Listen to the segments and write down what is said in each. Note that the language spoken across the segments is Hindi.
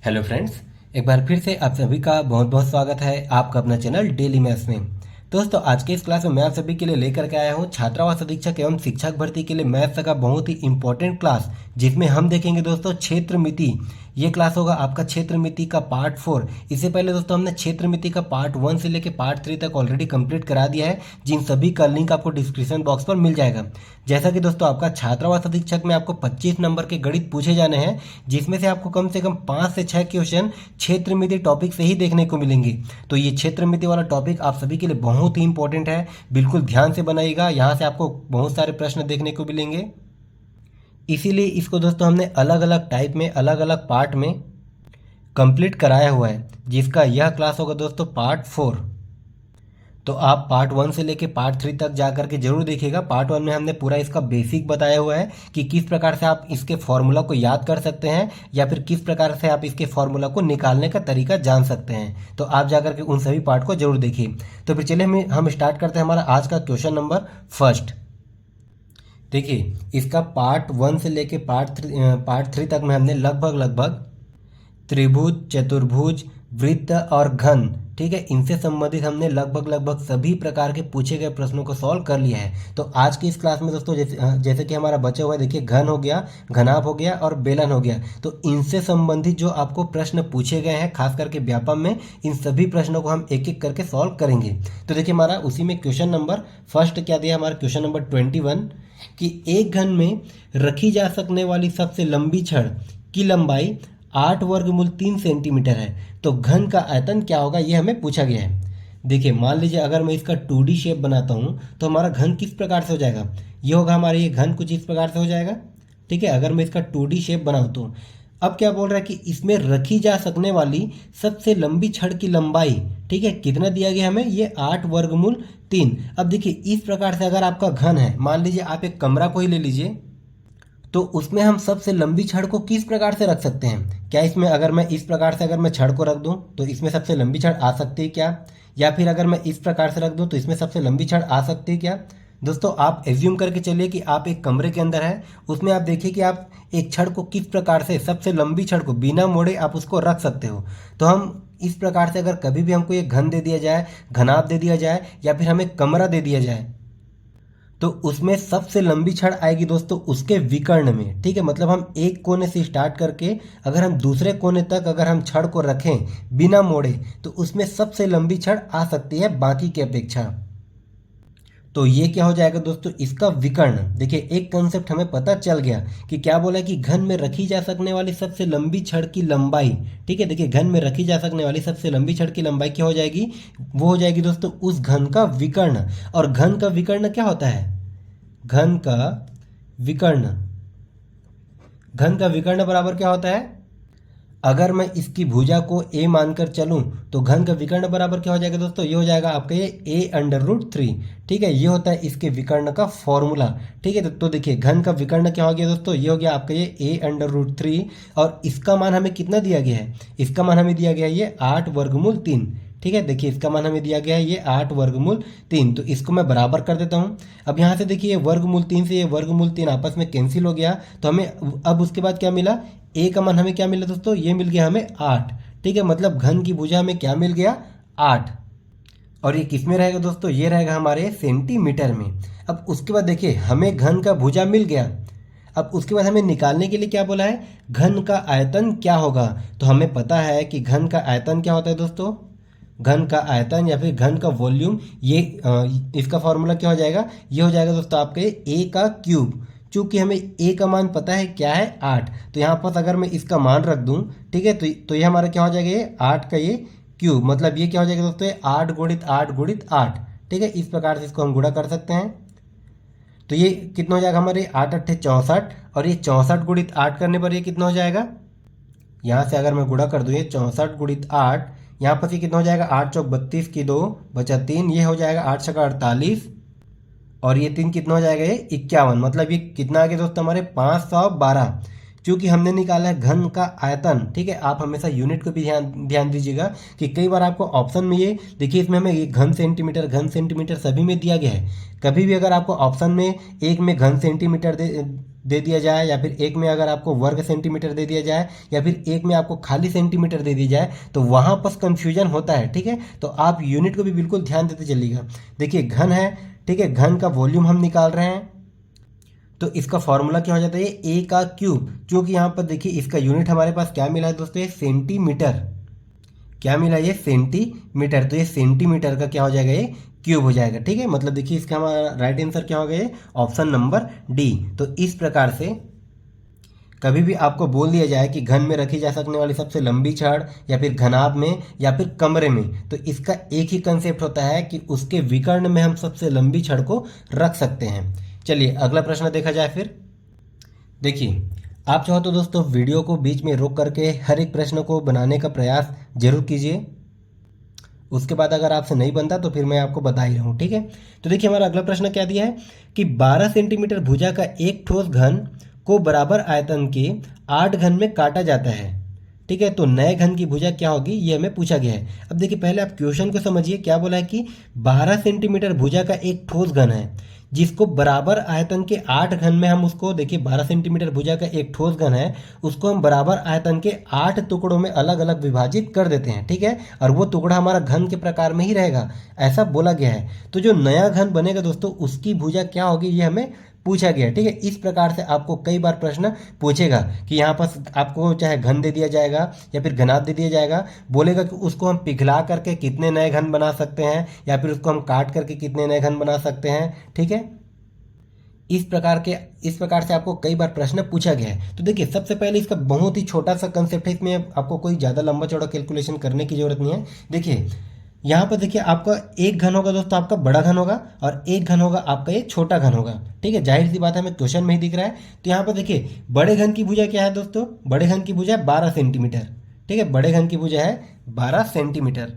हेलो फ्रेंड्स, एक बार फिर से आप सभी का बहुत बहुत स्वागत है आपका अपना चैनल डेली मैथ्स में। दोस्तों, आज के इस क्लास में मैं आप सभी के लिए लेकर के आया हूं छात्रावास अधीक्षक एवं शिक्षक भर्ती के लिए मैथ्स का बहुत ही इंपॉर्टेंट क्लास, जिसमें हम देखेंगे दोस्तों क्षेत्र मिति। ये क्लास होगा आपका क्षेत्र मिति का पार्ट 4। इससे पहले दोस्तों हमने क्षेत्र मिति का पार्ट 1 से लेकर पार्ट 3 तक ऑलरेडी कंप्लीट करा दिया है, जिन सभी का लिंक आपको डिस्क्रिप्शन बॉक्स पर मिल जाएगा। जैसा कि दोस्तों आपका छात्रावास अधीक्षक में आपको 25 नंबर के गणित पूछे जाने हैं, जिसमें से आपको कम से कम 5 से 6 क्वेश्चन क्षेत्र मिति टॉपिक से ही देखने को मिलेंगे। तो ये क्षेत्र मिति वाला टॉपिक आप सभी के लिए बहुत ही इंपॉर्टेंट है, बिल्कुल ध्यान से बनाइएगा। यहाँ से आपको बहुत सारे प्रश्न देखने को मिलेंगे, इसीलिए इसको दोस्तों हमने अलग अलग टाइप में अलग अलग पार्ट में कंप्लीट कराया हुआ है, जिसका यह क्लास होगा दोस्तों पार्ट 4। तो आप पार्ट 1 से लेके पार्ट 3 तक जा करके जरूर देखिएगा। पार्ट 1 में हमने पूरा इसका बेसिक बताया हुआ है कि किस प्रकार से आप इसके फॉर्मूला को याद कर सकते हैं, या फिर किस प्रकार से आप इसके फॉर्मूला को निकालने का तरीका जान सकते हैं। तो आप जा करके उन सभी पार्ट को जरूर देखिए। तो फिर चलिए हम स्टार्ट करते हैं हमारा आज का क्वेश्चन नंबर फर्स्ट। देखिए, इसका पार्ट 1 से लेके पार्ट 3 तक में हमने लगभग त्रिभुज, चतुर्भुज, वृत्त और घन, ठीक है, इनसे संबंधित हमने लगभग सभी प्रकार के पूछे गए प्रश्नों को सॉल्व कर लिया है। तो आज की इस क्लास में दोस्तों जैसे कि हमारा बचा हुआ है, देखिए घन हो गया, घनाभ हो गया और बेलन हो गया। तो इनसे संबंधित जो आपको प्रश्न पूछे गए हैं, खास करके व्यापम में, इन सभी प्रश्नों को हम एक एक करके सॉल्व करेंगे। तो देखिए हमारा उसी में क्वेश्चन नंबर फर्स्ट क्या दिया, हमारा क्वेश्चन नंबर 21 कि एक घन में रखी जा सकने वाली सबसे लंबी छड़ की लंबाई 8 वर्गमूल 3 सेंटीमीटर है, तो घन का आयतन क्या होगा, ये हमें पूछा गया है। देखिए मान लीजिए अगर मैं इसका 2D शेप बनाता हूँ तो हमारा घन किस प्रकार से हो जाएगा, ये होगा हमारा, ये घन कुछ इस प्रकार से हो जाएगा। ठीक है, अगर मैं इसका 2D शेप बनाऊँ तो अब क्या बोल रहा है कि इसमें रखी जा सकने वाली सबसे लंबी छड़ की लंबाई, ठीक है, कितना दिया गया हमें, ये 8 वर्गमूल 3। अब देखिए इस प्रकार से अगर आपका घन है, मान लीजिए आप एक कमरा को ही ले लीजिए, तो उसमें हम सबसे लंबी छड़ को किस प्रकार से रख सकते हैं। क्या इसमें अगर मैं इस प्रकार से अगर मैं छड़ को रख दूं तो इसमें सबसे लंबी छड़ आ सकती है क्या, या फिर अगर मैं इस प्रकार से रख दूं तो इसमें सबसे लंबी छड़ आ सकती है क्या। दोस्तों आप एज्यूम करके चलिए कि आप एक कमरे के अंदर है, उसमें आप देखिए कि आप एक छड़ को किस प्रकार से, सबसे लंबी छड़ को बिना मोड़े आप उसको रख सकते हो। तो हम इस प्रकार से अगर कभी भी हमको ये घन दे दिया जाए, घनाभ दे दिया जाए, या फिर हमें कमरा दे दिया जाए, तो उसमें सबसे लंबी छड़ आएगी दोस्तों उसके विकर्ण में। ठीक है, मतलब हम एक कोने से स्टार्ट करके अगर हम दूसरे कोने तक अगर हम छड़ को रखें बिना मोड़े, तो उसमें सबसे लंबी छड़ आ सकती है बाकी की अपेक्षा। तो ये क्या हो जाएगा दोस्तों, इसका विकर्ण। देखिए एक कंसेप्ट हमें पता चल गया कि क्या बोला है कि घन में रखी जा सकने वाली सबसे लंबी छड़ की लंबाई, ठीक है, देखिए घन में रखी जा सकने वाली सबसे लंबी छड़ की लंबाई क्या हो जाएगी, वो हो जाएगी दोस्तों उस घन का विकर्ण। और घन का विकर्ण क्या होता है, घन का विकर्ण, घन का विकर्ण बराबर क्या होता है, अगर मैं इसकी भुजा को a मानकर चलूं तो घन का विकर्ण बराबर क्या हो जाएगा दोस्तों, ये हो जाएगा आपका ये a√3। ठीक है, ये होता है इसके विकर्ण का फॉर्मूला। ठीक है, तो देखिए घन का विकर्ण क्या हो गया दोस्तों, ये हो गया आपका ये a√3, और इसका मान हमें कितना दिया गया है, इसका मान हमें दिया गया है ये 8 वर्गमूल 3। ठीक है, देखिए इसका मान हमें दिया गया है ये 8 वर्गमूल 3। तो इसको मैं बराबर कर देता हूँ। अब यहाँ से देखिए वर्गमूल 3 से ये वर्गमूल 3 आपस में कैंसिल हो गया, तो हमें अब उसके बाद क्या मिला, ए का मान हमें क्या मिला दोस्तों, ये मिल गया हमें 8। ठीक है, मतलब घन की भुजा हमें क्या मिल गया, 8। और ये किस में रहेगा दोस्तों, ये रहेगा हमारे सेंटीमीटर में। अब उसके बाद देखिए हमें घन का भुजा मिल गया। अब उसके बाद हमें निकालने के लिए क्या बोला है, घन का आयतन क्या होगा। तो हमें पता है कि घन का आयतन क्या होता है दोस्तों, घन का आयतन या फिर घन का वॉल्यूम, ये इसका फॉर्मूला क्या हो जाएगा, ये हो जाएगा दोस्तों आपके ए का क्यूब। चूंकि हमें ए का मान पता है क्या है, 8, तो यहाँ पर अगर मैं इसका मान रख दूँ, ठीक है, तो ये हमारा क्या हो जाएगा, ये 8 का ये क्यूब, मतलब ये क्या हो जाएगा दोस्तों, 8 गुणित 8 गुणित 8। ठीक है, इस प्रकार से इसको हम गुणा कर सकते हैं। तो ये कितना हो जाएगा हमारे 8 8 64, और ये 64 गुणित 8 करने पर ये कितना हो जाएगा, यहाँ से अगर मैं गुणा कर दूँ ये 64 गुणित 8, यहाँ पर ये कितना हो जाएगा, 8 चौक 32 की 2 बचा 3, ये हो जाएगा 8 छक्का 48, और ये 3 कितना हो जाएगा, ये 51। मतलब ये कितना आ गया दोस्तों हमारे 512। क्योंकि हमने निकाला है घन का आयतन, ठीक है। आप हमेशा यूनिट को भी ध्यान ध्यान दीजिएगा कि कई बार आपको ऑप्शन में ये देखिए, इसमें हमें ये घन सेंटीमीटर सभी में दिया गया है। कभी भी अगर आपको ऑप्शन में एक में घन सेंटीमीटर दे दिया जाए, या फिर एक में अगर आपको वर्ग सेंटीमीटर दे दिया जाए, या फिर एक में आपको खाली सेंटीमीटर दे दिया जाए, तो वहाँ पर कन्फ्यूजन होता है, ठीक है। तो आप यूनिट को भी बिल्कुल ध्यान देते चलिएगा। देखिए घन है, ठीक है, घन का वॉल्यूम हम निकाल रहे हैं, तो इसका फॉर्मूला क्या हो जाता है, ए का क्यूब। क्योंकि यहाँ पर देखिए इसका यूनिट हमारे पास क्या मिला है दोस्तों, ये सेंटीमीटर। क्या मिला, ये सेंटीमीटर। तो ये सेंटीमीटर का क्या हो जाएगा, ये क्यूब हो जाएगा, ठीक है। मतलब देखिए इसका हमारा राइट आंसर क्या हो गया, ऑप्शन नंबर डी। तो इस प्रकार से कभी भी आपको बोल दिया जाए कि घन में रखी जा सकने वाली सबसे लंबी छड़, या फिर घनाभ में, या फिर कमरे में, तो इसका एक ही कंसेप्ट होता है कि उसके विकर्ण में हम सबसे लंबी छड़ को रख सकते हैं। चलिए अगला प्रश्न देखा जाए फिर। देखिए आप चाहो तो दोस्तों वीडियो को बीच में रोक करके हर एक प्रश्न को बनाने का प्रयास जरूर कीजिए। उसके बाद अगर आपसे नहीं बनता तो फिर मैं आपको बता ही रहा हूँ, ठीक है। तो देखिए हमारा अगला प्रश्न क्या दिया है कि 12 सेंटीमीटर भुजा का एक ठोस घन को बराबर आयतन के 8 घन में काटा जाता है, ठीक है। तो नए घन की भुजा क्या होगी, ये हमें पूछा गया है। अब देखिए पहले आप क्वेश्चन को समझिए, क्या बोला है कि 12 सेंटीमीटर भुजा का एक ठोस घन है, जिसको बराबर आयतन के 8 घन में हम उसको, देखिए 12 सेंटीमीटर भुजा का एक ठोस घन है, उसको हम बराबर आयतन के 8 टुकड़ों में अलग अलग विभाजित कर देते हैं, ठीक है। और वो टुकड़ा हमारा घन के प्रकार में ही रहेगा, ऐसा बोला गया है। तो जो नया घन बनेगा दोस्तों, उसकी भुजा क्या होगी, ये हमें पूछा गया, ठीक है। इस प्रकार से आपको कई बार प्रश्न पूछेगा कि यहाँ पर आपको चाहे घन दे दिया जाएगा या फिर घनाभ दे दिया जाएगा, बोलेगा कि उसको हम पिघला करके कितने नए घन बना सकते हैं, या फिर उसको हम काट करके कितने नए घन बना सकते हैं, ठीक है। इस प्रकार से आपको कई बार प्रश्न पूछा गया है। तो देखिए सबसे पहले इसका बहुत ही छोटा सा कंसेप्ट है, इसमें आपको कोई ज़्यादा लंबा चौड़ा कैलकुलेशन करने की जरूरत नहीं है। देखिए यहाँ पर देखिए आपका एक घन होगा दोस्तों, आपका बड़ा घन होगा, और एक घन होगा आपका ये छोटा घन होगा, ठीक है। जाहिर सी बात है, हमें क्वेश्चन में ही दिख रहा है। तो यहाँ पर देखिए बड़े घन की भुजा क्या है दोस्तों, बड़े घन की भुजा है 12 सेंटीमीटर, ठीक है। बड़े घन की भुजा है 12 सेंटीमीटर।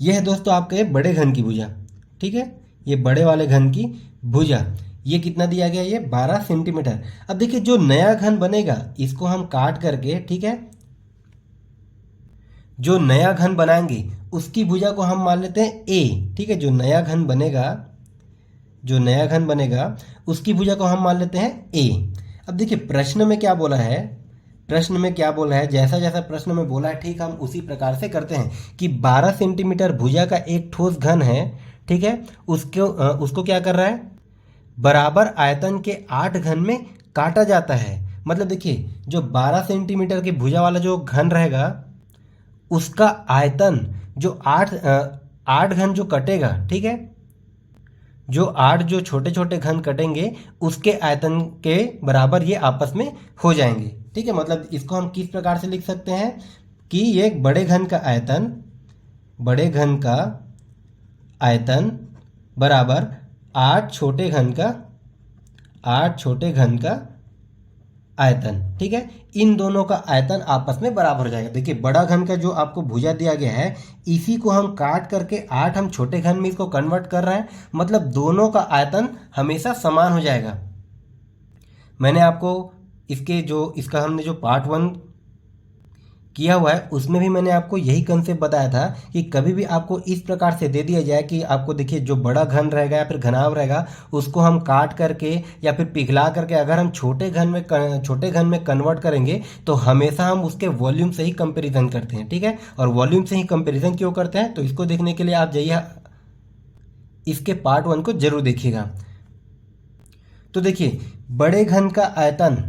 यह है दोस्तों आपका ये बड़े घन की भुजा, ठीक है। ये बड़े वाले घन की भुजा, ये कितना दिया गया, ये 12 सेंटीमीटर। अब देखिए जो नया घन बनेगा इसको हम काट करके, ठीक है, जो नया घन बनाएंगे उसकी भुजा को हम मान लेते हैं ए, ठीक है। जो नया घन बनेगा उसकी भुजा को हम मान लेते हैं ए। अब देखिए प्रश्न में क्या बोला है, जैसा जैसा प्रश्न में बोला है ठीक हम उसी प्रकार से करते हैं कि 12 सेंटीमीटर भुजा का एक ठोस घन है, ठीक है। उसको क्या कर रहा है, बराबर आयतन के 8 घन में काटा जाता है। मतलब देखिए जो 12 सेंटीमीटर की भुजा वाला जो घन रहेगा, उसका आयतन जो 8 घन जो कटेगा, ठीक है, जो 8 जो छोटे छोटे घन कटेंगे उसके आयतन के बराबर ये आपस में हो जाएंगे, ठीक है। मतलब इसको हम किस प्रकार से लिख सकते हैं कि ये बड़े घन का आयतन बराबर 8 छोटे घन का आयतन, ठीक है। इन दोनों का आयतन आपस में बराबर हो जाएगा। देखिए बड़ा घन का जो आपको भुजा दिया गया है, इसी को हम काट करके 8 हम छोटे घन में इसको कन्वर्ट कर रहे हैं, मतलब दोनों का आयतन हमेशा समान हो जाएगा। मैंने आपको इसका हमने जो पार्ट 1 किया हुआ है उसमें भी मैंने आपको यही कंसेप्ट बताया था कि कभी भी आपको इस प्रकार से दे दिया जाए कि आपको देखिए जो बड़ा घन रहेगा या फिर घनाभ रहेगा, उसको हम काट करके या फिर पिघला करके अगर हम छोटे घन में कन्वर्ट करेंगे तो हमेशा हम उसके वॉल्यूम से ही कंपेरिजन करते हैं, ठीक है। और वॉल्यूम से ही कंपेरिजन क्यों करते हैं, तो इसको देखने के लिए आप जाइए इसके पार्ट 1 को जरूर देखिएगा। तो देखिए बड़े घन का आयतन,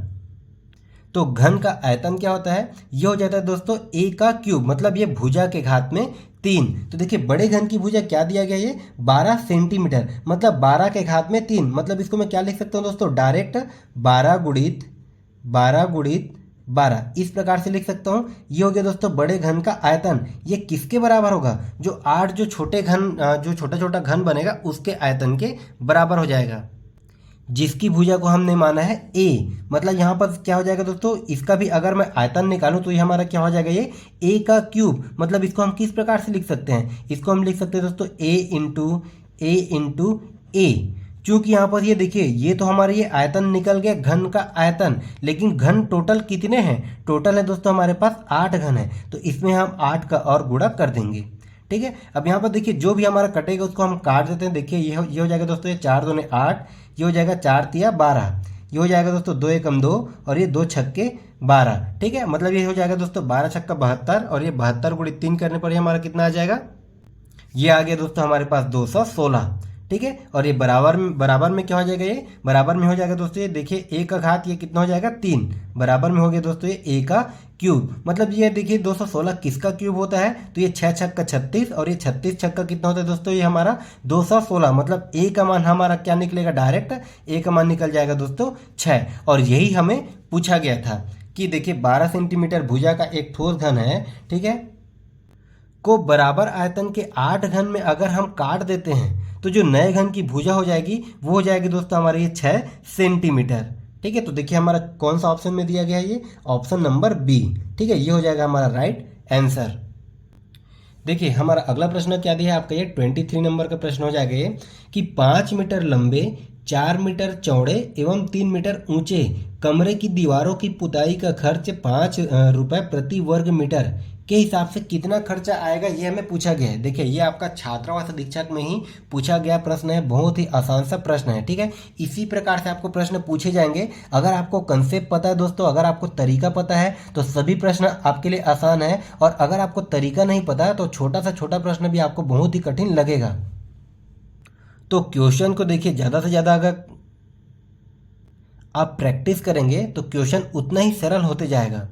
तो घन का आयतन क्या होता है, ये हो जाता है दोस्तों ए का क्यूब, मतलब ये भुजा के घात में 3। तो देखिए बड़े घन की भुजा क्या दिया गया, ये 12 सेंटीमीटर, मतलब 12 के घात में 3। मतलब इसको मैं क्या लिख सकता हूँ दोस्तों, डायरेक्ट 12 गुणित 12 इस प्रकार से लिख सकता हूँ। ये हो गया दोस्तों बड़े घन का आयतन। ये किसके बराबर होगा, जो 8 जो छोटा छोटा घन बनेगा उसके आयतन के बराबर हो जाएगा, जिसकी भुजा को हमने माना है ए। मतलब यहाँ पर क्या हो जाएगा दोस्तों, इसका भी अगर मैं आयतन निकालूं तो ये हमारा क्या हो जाएगा, ये ए का क्यूब। मतलब इसको हम किस प्रकार से लिख सकते हैं, इसको हम लिख सकते हैं दोस्तों ए इंटू ए। क्योंकि यहाँ पर ये देखिए ये तो हमारा ये आयतन निकल गया, घन का आयतन, लेकिन घन टोटल कितने हैं? टोटल है दोस्तों हमारे पास 8 घन है, तो इसमें हम 8 का और गुणा कर देंगे। ठीक है, अब यहाँ पर देखिए जो भी हमारा कटेगा उसको हम काट देते हैं। देखिए ये हो जाएगा दोस्तों, ये 4 दूने 8, ये हो जाएगा 4 तिया 12, ये हो जाएगा दोस्तों 2 एकम 2 और ये 2 छक्के 12। ठीक है, मतलब ये हो जाएगा दोस्तों 12 छक्का 72 और ये 72 गुणित 3 करने पर ये हमारा कितना आ जाएगा? ये आ गया दोस्तों हमारे पास 216। ठीक है, और ये बराबर में क्या हो जाएगा? ये बराबर में हो जाएगा दोस्तों, ये देखिए ए का घात ये कितना हो जाएगा? 3, बराबर में हो गया दोस्तों ये ए का क्यूब। मतलब ये देखिए 216 किसका क्यूब होता है? तो ये 6 छक्का 36 और ये 36 छक्का कितना होता है दोस्तों? ये हमारा 216। मतलब ए का मान हमारा क्या निकलेगा? डायरेक्ट ए का मान निकल जाएगा दोस्तों 6। और यही हमें पूछा गया था कि देखिए 12 सेंटीमीटर भुजा का एक ठोस घन है, ठीक है, को बराबर आयतन के 8 घन में अगर हम काट देते हैं तो जो नए घन की भुजा हो जाएगी वो हो जाएगी दोस्तों हमारे ये 6 सेंटीमीटर। ठीक है, तो देखिए हमारा कौन सा ऑप्शन में दिया गया है? ये ऑप्शन नंबर बी। ठीक है, ये हो जाएगा हमारा राइट आंसर। देखिए हमारा अगला प्रश्न क्या दिया है आपका? ये 23 नंबर का प्रश्न हो जाएगा ये कि 5 मीटर लंबे, 4 मीटर चौड़े एवं 3 मीटर ऊंचे कमरे की दीवारों की पुताई का खर्च 5 रुपए प्रति वर्ग मीटर के हिसाब से कितना खर्चा आएगा, ये हमें पूछा गया है। देखिए ये आपका छात्रावास अधीक्षक में ही पूछा गया प्रश्न है, बहुत ही आसान सा प्रश्न है। ठीक है, इसी प्रकार से आपको प्रश्न पूछे जाएंगे। अगर आपको कंसेप्ट पता है दोस्तों, अगर आपको तरीका पता है तो सभी प्रश्न आपके लिए आसान है, और अगर आपको तरीका नहीं पता है तो छोटा सा छोटा प्रश्न भी आपको बहुत ही कठिन लगेगा। तो क्वेश्चन को देखिए ज़्यादा से ज़्यादा अगर आप प्रैक्टिस करेंगे तो क्वेश्चन उतना ही सरल होते जाएगा।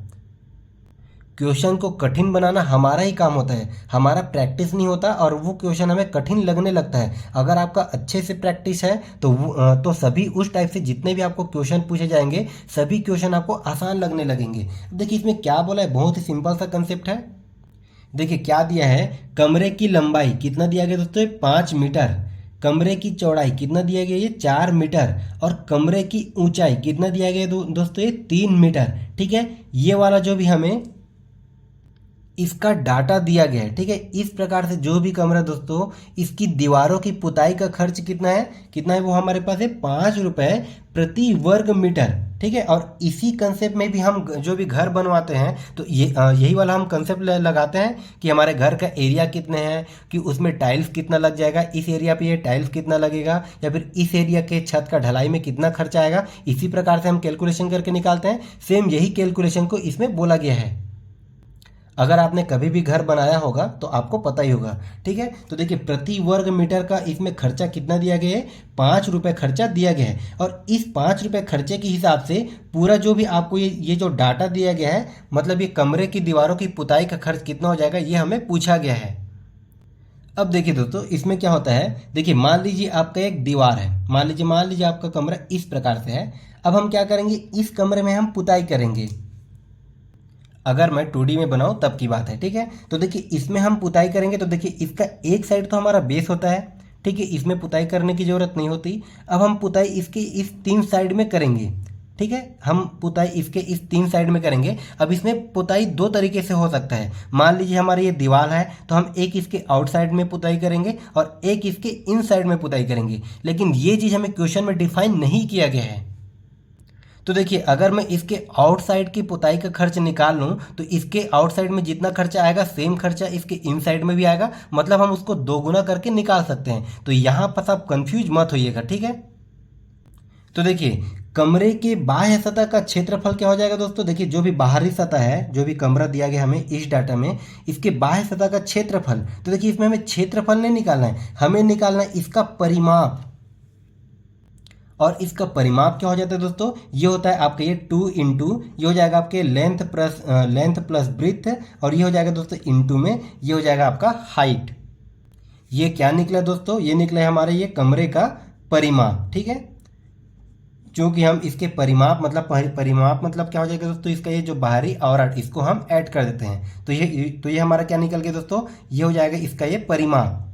क्वेश्चन को कठिन बनाना हमारा ही काम होता है, हमारा प्रैक्टिस नहीं होता और वो क्वेश्चन हमें कठिन लगने लगता है। अगर आपका अच्छे से प्रैक्टिस है तो सभी उस टाइप से जितने भी आपको क्वेश्चन पूछे जाएंगे सभी क्वेश्चन आपको आसान लगने लगेंगे। देखिए इसमें क्या बोला है, बहुत ही सिंपल सा कंसेप्ट है। देखिए क्या दिया है, कमरे की लंबाई कितना दिया गया दोस्तों? 5 मीटर। कमरे की चौड़ाई कितना दिया गया? ये 4 मीटर। और कमरे की ऊंचाई कितना दिया गया दोस्तों? ये 3 मीटर। ठीक है, ये वाला जो भी हमें इसका डाटा दिया गया है। ठीक है, इस प्रकार से जो भी कमरा दोस्तों इसकी दीवारों की पुताई का खर्च कितना है वो हमारे पास है 5 रुपए प्रति वर्ग मीटर। ठीक है, और इसी कंसेप्ट में भी हम जो भी घर बनवाते हैं तो यही वाला हम कंसेप्ट लगाते हैं कि हमारे घर का एरिया कितने हैं, कि उसमें टाइल्स कितना लग जाएगा, इस एरिया पे ये टाइल्स कितना लगेगा, या फिर इस एरिया के छत का ढलाई में कितना खर्चा आएगा। इसी प्रकार से हम कैलकुलेशन करके निकालते हैं। सेम यही कैलकुलेशन को इसमें बोला गया है। अगर आपने कभी भी घर बनाया होगा तो आपको पता ही होगा। ठीक है, तो देखिए प्रति वर्ग मीटर का इसमें खर्चा कितना दिया गया है? 5 रुपये खर्चा दिया गया है। और इस 5 रुपये खर्चे के हिसाब से पूरा जो भी आपको ये जो डाटा दिया गया है, मतलब ये कमरे की दीवारों की पुताई का खर्च कितना हो जाएगा, ये हमें पूछा गया है। अब देखिए दोस्तों इसमें क्या होता है, देखिए मान लीजिए आपका एक दीवार है, मान लीजिए आपका कमरा इस प्रकार से है। अब हम क्या करेंगे, इस कमरे में हम पुताई करेंगे। अगर मैं 2D में बनाऊं तब की बात है। ठीक है, तो देखिए इसमें हम पुताई करेंगे तो देखिए इसका एक साइड तो हमारा बेस होता है। ठीक है, इसमें पुताई करने की ज़रूरत नहीं होती। अब हम पुताई इसके इस 3 साइड में करेंगे। ठीक है, हम पुताई इसके इस 3 साइड में करेंगे। अब इसमें पुताई 2 तरीके से हो सकता है। मान लीजिए हमारी ये दीवार है तो हम एक इसके आउटसाइड में पुताई करेंगे और एक इसके इन साइड में पुताई करेंगे, लेकिन ये चीज़ हमें क्वेश्चन में डिफाइन नहीं किया गया है। तो देखिए अगर मैं इसके आउटसाइड की पुताई का खर्च निकाल लूँ तो इसके आउटसाइड में जितना खर्चा आएगा सेम खर्चा इसके इनसाइड में भी आएगा, मतलब हम उसको 2 गुना करके निकाल सकते हैं। तो यहाँ पर आप कंफ्यूज मत होइएगा। ठीक है, तो देखिए कमरे के बाह्य सतह का क्षेत्रफल क्या हो जाएगा दोस्तों? देखिए जो भी बाहरी सतह है, जो भी कमरा दिया गया हमें इस डाटा में, इसके बाह्य सतह का क्षेत्रफल, तो देखिए इसमें हमें क्षेत्रफल नहीं निकालना है, हमें निकालना है इसका परिमाप। और इसका परिमाप क्या हो जाता है दोस्तों? ये होता है आपके ये 2 इंटू ये हो जाएगा आपके लेंथ प्लस ब्रीथ, और ये हो जाएगा दोस्तों इंटू में ये हो जाएगा आपका हाइट। ये क्या निकला दोस्तों? ये निकला है हमारे ये कमरे का परिमाप। ठीक है, क्योंकि हम इसके परिमाप मतलब क्या हो जाएगा दोस्तों? इसका ये जो बाहरी और इसको हम ऐड कर देते हैं तो ये हमारा क्या निकल गया दोस्तों? ये हो जाएगा इसका ये परिमाप।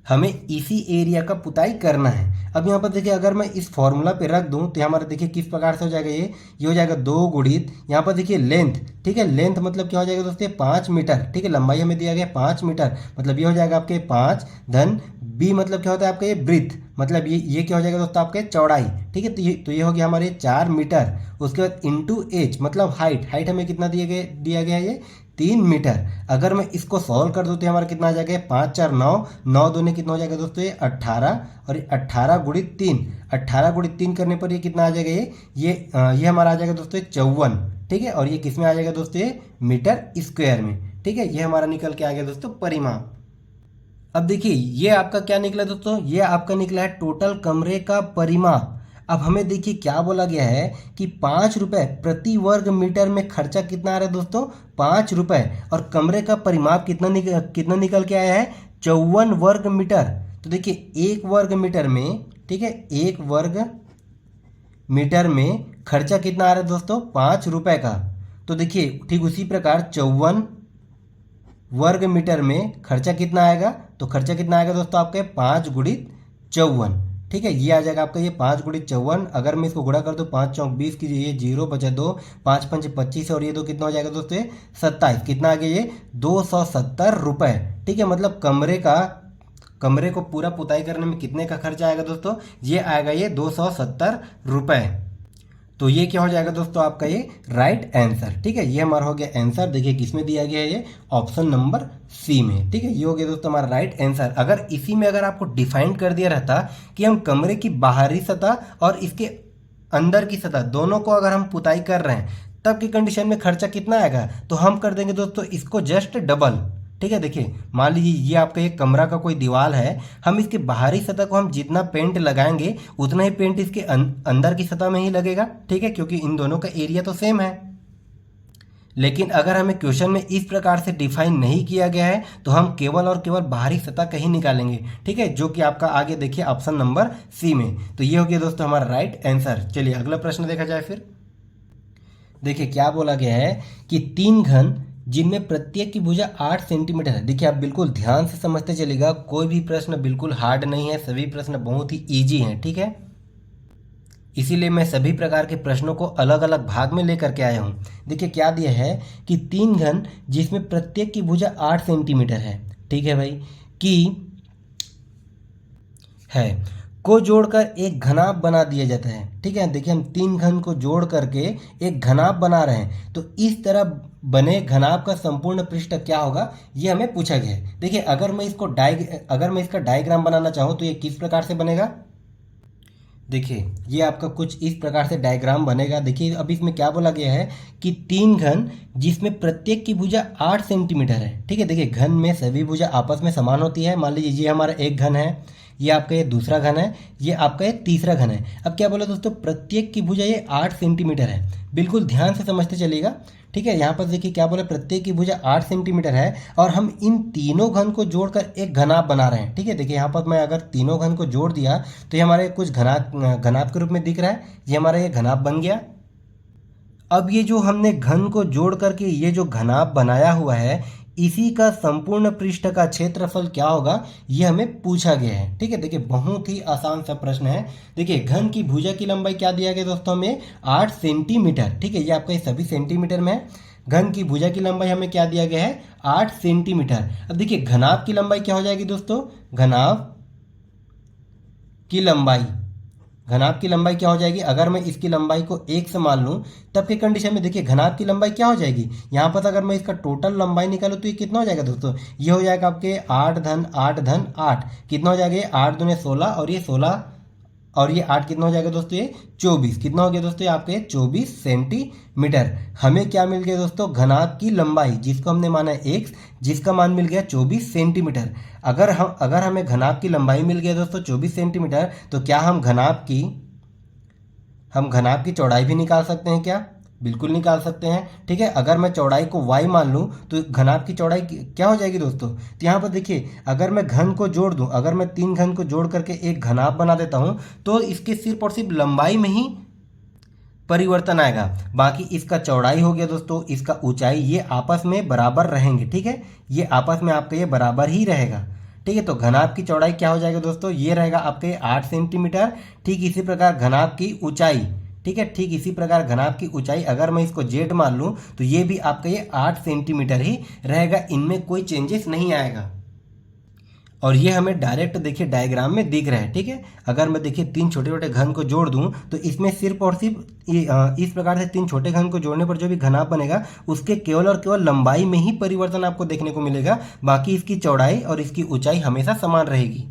हमें इसी एरिया का पुताई करना है। अब यहाँ पर देखिए अगर मैं इस फॉर्मूला पे रख दूँ तो हमारा देखिए किस प्रकार से हो जाएगा, ये हो जाएगा 2 गुणित यहाँ पर देखिए लेंथ, ठीक है। लेंथ मतलब क्या हो जाएगा दोस्तों, 5 मीटर, ठीक है। लंबाई हमें दिया गया 5 मीटर, मतलब ये हो जाएगा आपके 5 धन बी, मतलब क्या होता है आपका ये ब्रीथ, मतलब ये क्या हो जाएगा दोस्तों आपके चौड़ाई, ठीक है। तो ये हो गया हमारे 4 मीटर। उसके बाद इंटू एच मतलब हाइट हमें कितना दिया गया है, ये 3 मीटर। अगर मैं इसको सॉल्व कर दूँ तो हमारा कितना आ जाएगा, 5 4 9, 9 दूने कितना हो जाएगा दोस्तों, ये 18, और 18 गुणित 3, 18 गुणित 3 करने पर ये कितना आ जाएगा, ये हमारा आ जाएगा दोस्तों 54, ठीक है। और ये किस में आ जाएगा दोस्तों, ये मीटर स्क्वायर में, ठीक है। ये हमारा निकल के आ गया दोस्तों परिमाप। अब देखिए ये आपका क्या निकला दोस्तों, ये आपका निकला है टोटल कमरे का परिमाप। अब हमें देखिए क्या बोला गया है कि 5 रुपए प्रति वर्ग मीटर में खर्चा कितना आ रहा है दोस्तों, 5 रुपए, और कमरे का परिमाप कितना निकल के आया है, 54 वर्ग मीटर। तो देखिए 1 वर्ग मीटर में, ठीक है, 1 वर्ग मीटर में खर्चा कितना आ रहा है दोस्तों, 5 रुपए का। तो देखिए ठीक उसी प्रकार 54 वर्ग मीटर में खर्चा कितना आएगा, तो खर्चा कितना आएगा दोस्तों आपके 5 गुणित 54, ठीक है। ये आ जाएगा आपका ये 5 गुणित 54। अगर मैं इसको गुणा कर दूँ 5 चौक 20 की, ये 0 बचा 2, 5 पंच 25, और ये 2 कितना हो जाएगा दोस्तों, 27, कितना आ गया ये 270 रुपये, ठीक है। मतलब कमरे को पूरा पुताई करने में कितने का खर्चा आएगा दोस्तों, ये आएगा ये 270 रुपये। तो ये क्या हो जाएगा दोस्तों आपका ये राइट आंसर, ठीक है। ये हमारा हो गया आंसर। देखिए किसमें दिया गया है, ये ऑप्शन नंबर सी में, ठीक है। ये हो गया दोस्तों हमारा राइट आंसर। अगर इसी में अगर आपको डिफाइन कर दिया रहता कि हम कमरे की बाहरी सतह और इसके अंदर की सतह दोनों को अगर हम पुताई कर रहे हैं तब की कंडीशन में खर्चा कितना आएगा, तो हम कर देंगे दोस्तों इसको जस्ट डबल, ठीक है। देखिए मान लीजिए ये आपका एक कमरा का कोई दीवार है, हम इसके बाहरी सतह को हम जितना पेंट लगाएंगे उतना ही पेंट इसके अंदर की सतह में ही लगेगा, ठीक है, क्योंकि इन दोनों का एरिया तो सेम है। लेकिन अगर हमें क्वेश्चन में इस प्रकार से डिफाइन नहीं किया गया है तो हम केवल और केवल बाहरी सतह का ही निकालेंगे, ठीक है, जो कि आपका आगे देखिए ऑप्शन नंबर सी में। तो ये हो गया दोस्तों हमारा राइट आंसर। चलिए अगला प्रश्न देखा जाए फिर। देखिए क्या बोला गया है कि 3 घन जिनमें प्रत्येक की भुजा 8 सेंटीमीटर है। देखिए आप बिल्कुल ध्यान से समझते चलिएगा, कोई भी प्रश्न बिल्कुल हार्ड नहीं है, सभी प्रश्न बहुत ही इजी हैं, ठीक है। इसीलिए मैं सभी प्रकार के प्रश्नों को अलग अलग भाग में लेकर के आया हूँ। देखिए क्या दिया है कि 3 घन जिसमें प्रत्येक की भुजा 8 सेंटीमीटर है, ठीक है भाई, की है को जोड़कर एक घनाभ बना दिया जाता है, ठीक है। देखिए हम 3 घन को जोड़ करके एक घनाभ बना रहे हैं, तो इस तरह बने घनाभ का संपूर्ण पृष्ठ क्या होगा, ये हमें पूछा गया है। देखिए अगर मैं इसका डायग्राम बनाना चाहूँ तो ये किस प्रकार से बनेगा, देखिए ये आपका कुछ इस प्रकार से डायग्राम बनेगा। देखिए अब इसमें क्या बोला गया है कि 3 घन जिसमें प्रत्येक की भुजा 8 सेंटीमीटर है, ठीक है। देखिए घन में सभी भुजा आपस में समान होती है। मान लीजिए ये हमारा एक घन है, ये आपका ये दूसरा घन है, ये आपका ये तीसरा घन है। अब क्या बोला दोस्तों, प्रत्येक की भुजा ये 8 सेंटीमीटर है। बिल्कुल ध्यान से समझते चलिएगा, ठीक है। यहाँ पर देखिए क्या बोला, प्रत्येक की भुजा 8 सेंटीमीटर है और हम इन तीनों घन को जोड़कर एक घनाभ बना रहे हैं, ठीक है। देखिए यहाँ पर मैं अगर तीनों घन को जोड़ दिया तो ये हमारे कुछ घनाभ के रूप में दिख रहा है, ये हमारा ये घनाभ बन गया। अब ये जो हमने घन को जोड़ करके ये जो घनाभ बनाया हुआ है, इसी का संपूर्ण पृष्ठ का क्षेत्रफल क्या होगा, ये हमें पूछा गया है, ठीक है। देखिए बहुत ही आसान सा प्रश्न है। देखिए घन की भुजा की लंबाई क्या दिया गया दोस्तों हमें, 8 सेंटीमीटर, ठीक है। ये आपका ये सभी सेंटीमीटर में है। घन की भुजा की लंबाई हमें क्या दिया गया है, 8 सेंटीमीटर। अब देखिए घनाभ की लंबाई क्या हो जाएगी दोस्तों, घनाभ की लंबाई क्या हो जाएगी, अगर मैं इसकी लंबाई को 1 से मान लूँ तब की कंडीशन में देखिए घनाभ की लंबाई क्या हो जाएगी, यहाँ पर अगर मैं इसका टोटल लंबाई निकालूँ तो ये कितना हो जाएगा दोस्तों, ये हो जाएगा आपके 8 धन 8 धन 8, कितना हो जाएगा, 8 दूने 16, और ये 16 और ये 8 कितना हो जाएगा दोस्तों, ये 24, कितना हो गया दोस्तों, ये आपके 24 सेंटीमीटर। हमें क्या मिल गया दोस्तों, घनाभ की लंबाई, जिसको हमने माना है x, जिसका मान मिल गया 24 सेंटीमीटर। अगर हमें घनाभ की लंबाई मिल गया दोस्तों 24 सेंटीमीटर, तो क्या हम घनाभ की चौड़ाई भी निकाल सकते हैं क्या, बिल्कुल निकाल सकते हैं, ठीक है। अगर मैं चौड़ाई को y मान लूँ तो घनाभ की चौड़ाई क्या हो जाएगी दोस्तों, तो यहाँ पर देखिए अगर मैं घन को जोड़ दूँ, अगर मैं 3 घन को जोड़ करके एक घनाभ बना देता हूँ तो इसके सिर्फ और सिर्फ लंबाई में ही परिवर्तन आएगा। बाकी इसका चौड़ाई हो गया दोस्तों, इसका ऊंचाई, ये आपस में बराबर रहेंगे, ठीक है। ये आपस में आपका ये बराबर ही रहेगा, ठीक है। तो घनाभ की चौड़ाई क्या हो जाएगा दोस्तों, ये रहेगा आपके 8 सेंटीमीटर। ठीक इसी प्रकार घनाभ की ऊंचाई, ठीक है, ठीक इसी प्रकार घनाभ की ऊंचाई अगर मैं इसको जेड मान लूँ तो ये भी आपका ये 8 सेंटीमीटर ही रहेगा, इनमें कोई चेंजेस नहीं आएगा। और ये हमें डायरेक्ट देखिए डायग्राम में दिख रहा है। ठीक है, अगर मैं देखिए 3 छोटे छोटे घन को जोड़ दूं तो इसमें सिर्फ और सिर्फ इस प्रकार से 3 छोटे घन को जोड़ने पर जो भी घनाभ बनेगा उसके केवल और केवल लंबाई में ही परिवर्तन आपको देखने को मिलेगा, बाकी इसकी चौड़ाई और इसकी ऊंचाई हमेशा समान रहेगी।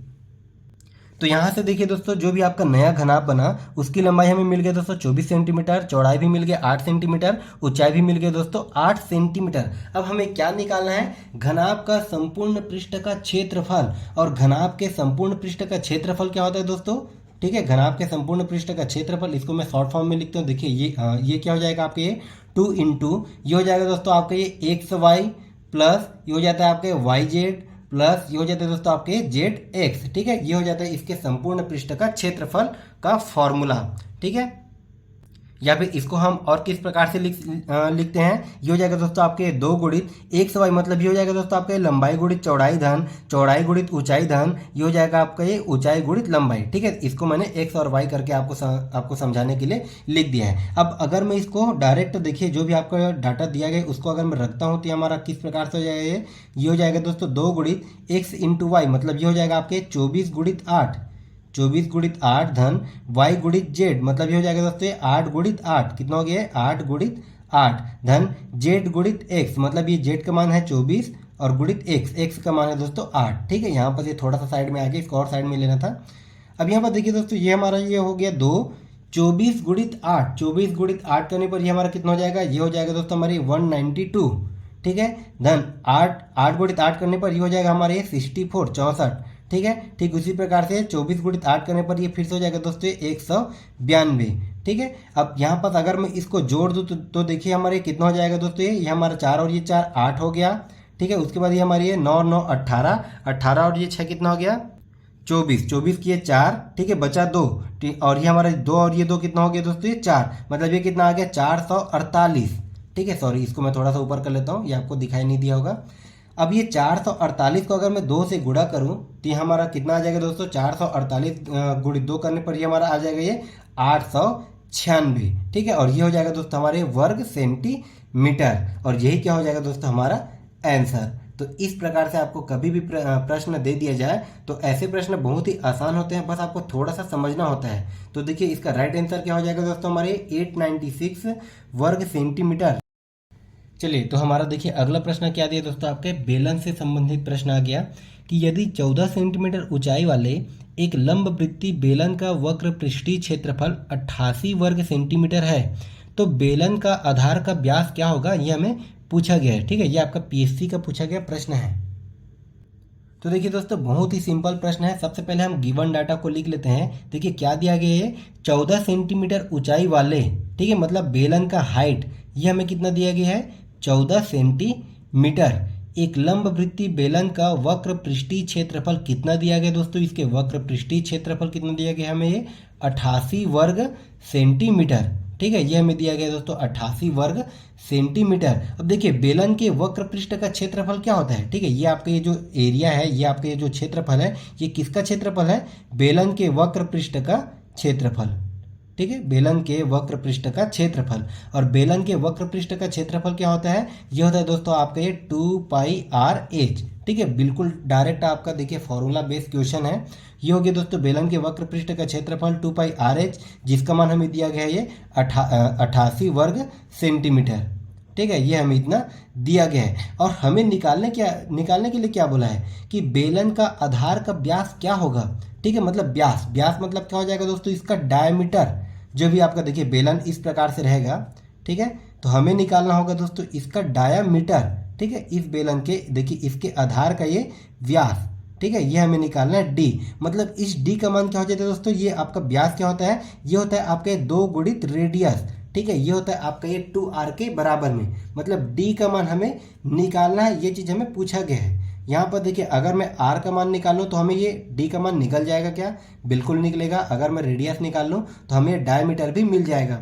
तो यहाँ से देखिए दोस्तों, जो भी आपका नया घनाभ बना उसकी लंबाई हमें मिल गया दोस्तों 24 सेंटीमीटर, चौड़ाई भी मिल गया 8 सेंटीमीटर, ऊंचाई भी मिल गया दोस्तों 8 सेंटीमीटर। अब हमें क्या निकालना है, घनाभ का संपूर्ण पृष्ठ का क्षेत्रफल। और घनाभ के संपूर्ण पृष्ठ का क्षेत्रफल क्या होता है दोस्तों, ठीक है, घनाभ के संपूर्ण पृष्ठ का क्षेत्रफल, इसको मैं शॉर्ट फॉर्म में लिखता हूँ। देखिए ये क्या हो जाएगा आपके, ये 2 इंटू ये हो जाएगा दोस्तों आपका ये एक्स वाई प्लस ये हो जाता है आपके वाई जेड प्लस ये हो जाता है दोस्तों आपके जेड एक्स। ठीक है, ये हो जाता है इसके संपूर्ण पृष्ठ का क्षेत्रफल का फॉर्मूला। ठीक है, या फिर इसको हम और किस प्रकार से लिखते हैं, ये हो जाएगा दोस्तों आपके 2 गुणित एक्स वाई, मतलब ये हो जाएगा दोस्तों आपके लंबाई गुणित चौड़ाई धन चौड़ाई गुणित ऊंचाई धन ये हो जाएगा आपका ये ऊंचाई गुणित लंबाई। ठीक है, इसको मैंने एक्स और वाई करके आपको समझाने के लिए लिख दिया है। अब अगर मैं इसको डायरेक्ट देखिए जो भी आपका डाटा दिया गया उसको अगर मैं रखता हूँ तो हमारा किस प्रकार से हो जाएगा, ये हो जाएगा दोस्तों 2 गुणित एक्स इंटू वाई, मतलब ये हो जाएगा आपके 24 गुणित 8 24 गुणित 8 धन y गुणित जेड, मतलब ये हो जाएगा दोस्तों 8 गुणित 8, कितना हो गया है 8 गुणित 8 धन जेड गुणित x, मतलब ये जेड का मान है 24 और गुणित x का मान है दोस्तों 8। ठीक है, यहाँ पर ये थोड़ा सा साइड में आ गया, इसको और साइड में लेना था। अब यहाँ पर देखिए दोस्तों ये हमारा ये हो गया 2 24 गुणित 8 24 गुणित 8 करने पर ये हमारा कितना हो जाएगा, ये हो जाएगा दोस्तों हमारी 192। ठीक है, धन 8 गुणित 8 करने पर ये हो जाएगा हमारे 64 64। ठीक है, ठीक उसी प्रकार से 24 गुणित 8 करने पर ये फिर से हो जाएगा दोस्तों 192। ठीक है, अब यहाँ पर अगर मैं इसको जोड़ दूँ तो देखिए हमारे कितना हो जाएगा दोस्तों, ये हमारा 4 और ये 4 8 हो गया। ठीक है, उसके बाद ये हमारी ये 9 9 18 18 और ये 6 कितना हो गया 24 24 की 4। ठीक है, बचा 2 और ये हमारा 2 और ये 2 कितना हो गया दोस्तों ये 4, मतलब ये कितना आ गया 448। ठीक है, सॉरी इसको मैं थोड़ा सा ऊपर कर लेता हूँ, ये आपको दिखाई नहीं दिया होगा। अब ये 448 को अगर मैं 2 से गुणा करूं तो ये हमारा कितना आ जाएगा दोस्तों, 448 गुणित 2 करने पर ये हमारा आ जाएगा ये 896। ठीक है, और ये हो जाएगा दोस्तों हमारे वर्ग सेंटीमीटर, और यही क्या हो जाएगा दोस्तों हमारा आंसर। तो इस प्रकार से आपको कभी भी प्रश्न दे दिया जाए तो ऐसे प्रश्न बहुत ही आसान होते हैं, बस आपको थोड़ा सा समझना होता है। तो देखिए इसका राइट आंसर क्या हो जाएगा दोस्तों हमारे 896 वर्ग सेंटीमीटर। चलिए तो हमारा देखिए अगला प्रश्न क्या दिया दोस्तों, आपके बेलन से संबंधित प्रश्न आ गया कि यदि 14 सेंटीमीटर ऊंचाई वाले एक लंब वृत्तीय बेलन का वक्र पृष्ठीय क्षेत्रफल 88 वर्ग सेंटीमीटर है तो बेलन का आधार का व्यास क्या होगा, ये हमें पूछा गया है। ठीक है, ये आपका पीएससी का पूछा गया प्रश्न है। तो देखिए दोस्तों बहुत ही सिंपल प्रश्न है। सबसे पहले हम गिवन डाटा को लिख लेते हैं। देखिए क्या दिया गया है, 14 सेंटीमीटर ऊंचाई वाले, ठीक है, मतलब बेलन का हाइट ये हमें कितना दिया गया है 14 सेंटीमीटर। एक लंब वृत्तीय बेलन का वक्र पृष्ठीय क्षेत्रफल कितना दिया गया दोस्तों, इसके वक्र पृष्ठीय क्षेत्रफल कितना दिया गया हमें ये 88 वर्ग सेंटीमीटर। ठीक है, ये हमें दिया गया दोस्तों 88 वर्ग सेंटीमीटर। अब देखिए बेलन के वक्र पृष्ठ का क्षेत्रफल क्या होता है। ठीक है, ये आपका ये जो एरिया है, ये आपका ये जो क्षेत्रफल है, ये किसका क्षेत्रफल है, बेलन के वक्र पृष्ठ का क्षेत्रफल। ठीक है, बेलन के वक्र पृष्ठ का क्षेत्रफल, और बेलन के वक्र पृष्ठ का क्षेत्रफल क्या होता है, ये होता है दोस्तों आपका ये 2πr/h। ठीक है, बिल्कुल डायरेक्ट आपका देखिए फॉर्मूला बेस्ड क्वेश्चन है। ये हो गया दोस्तों बेलन के वक्र पृष्ठ का क्षेत्रफल 2πr/h, जिसका मान हमें दिया गया है ये 88 वर्ग सेंटीमीटर। ठीक है, ये हमें इतना दिया गया है, और हमें निकालने के लिए क्या बोला है कि बेलन का आधार का व्यास क्या होगा। ठीक है, मतलब व्यास मतलब क्या हो जाएगा दोस्तों, इसका डायमीटर, जो भी आपका देखिए बेलन इस प्रकार से रहेगा। ठीक है, तो हमें निकालना होगा दोस्तों इसका डायमीटर। ठीक है, इस बेलन के देखिए इसके आधार का ये व्यास। ठीक है, ये हमें निकालना है डी, मतलब इस डी का मान क्या हो जाता है दोस्तों, ये आपका व्यास क्या होता है, ये होता है आपके 2 गुणित रेडियस। ठीक है, ये होता है आपका ये 2r के बराबर में, मतलब डी का मान हमें निकालना है, ये चीज़ हमें पूछा गया है। यहाँ पर देखिए अगर मैं r का मान निकालूँ तो हमें ये d का मान निकल जाएगा क्या, बिल्कुल निकलेगा। अगर मैं रेडियस निकाल लूँ तो हमें डायमीटर भी मिल जाएगा।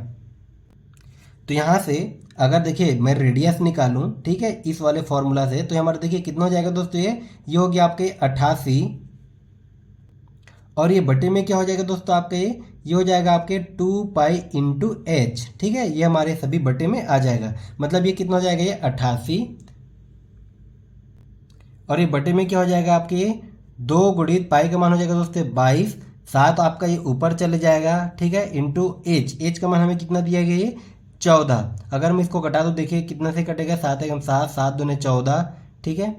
तो यहाँ से अगर देखिए मैं रेडियस निकालूं, ठीक है, इस वाले फॉर्मूला से, तो हमारा देखिए कितना हो जाएगा दोस्तों, ये हो गया आपके 88, और ये बटे में क्या हो जाएगा दोस्तों आपके, ये हो जाएगा आपके 2 पाई × h, ठीक है, ये हमारे सभी बटे में आ जाएगा। मतलब ये कितना हो जाएगा, ये 88, और ये बटे में क्या हो जाएगा आपके, ये 2 गुणित पाई का मान हो जाएगा दोस्तों 22, 7 आपका ये ऊपर चले जाएगा, ठीक है, इंटू एच का मान हमें कितना दिया गया, ये 14। अगर मैं इसको घटा दूँ, देखिए कितना से कटेगा, 7 एकम 7, 7 दूने 14, ठीक है,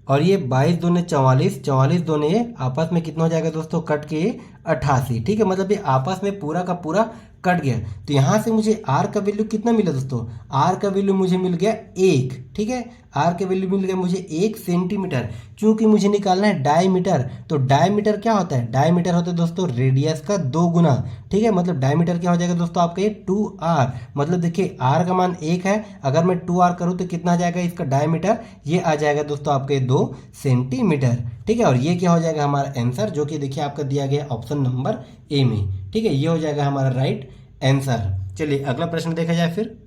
और ये 22 दूने 44, 44 दूने ये आपस में कितना हो जाएगा दोस्तों, कट के 88, ठीक है, मतलब ये आपस में पूरा का पूरा कट गया। तो यहाँ से मुझे आर का वैल्यू कितना मिला दोस्तों, आर का वैल्यू मुझे मिल गया 1, ठीक है, आर का वैल्यू मिल गया मुझे 1 सेंटीमीटर। क्योंकि मुझे निकालना है डायमीटर, तो डायमीटर क्या होता है, डायमीटर होता है दोस्तों रेडियस का 2 गुना, ठीक है, मतलब डायमीटर क्या हो जाएगा दोस्तों आपका, ये 2r, मतलब देखिए आर का मान 1 है, अगर मैं 2r करूँ तो कितना आ जाएगा इसका डायमीटर, ये आ जाएगा दोस्तों आपके 2 सेंटीमीटर, ठीक है, और ये क्या हो जाएगा हमारा आंसर, जो कि देखिए आपका दिया गया ऑप्शन नंबर ए में, ठीक है, ये हो जाएगा हमारा राइट आंसर। चलिए अगला प्रश्न देखा जाए फिर।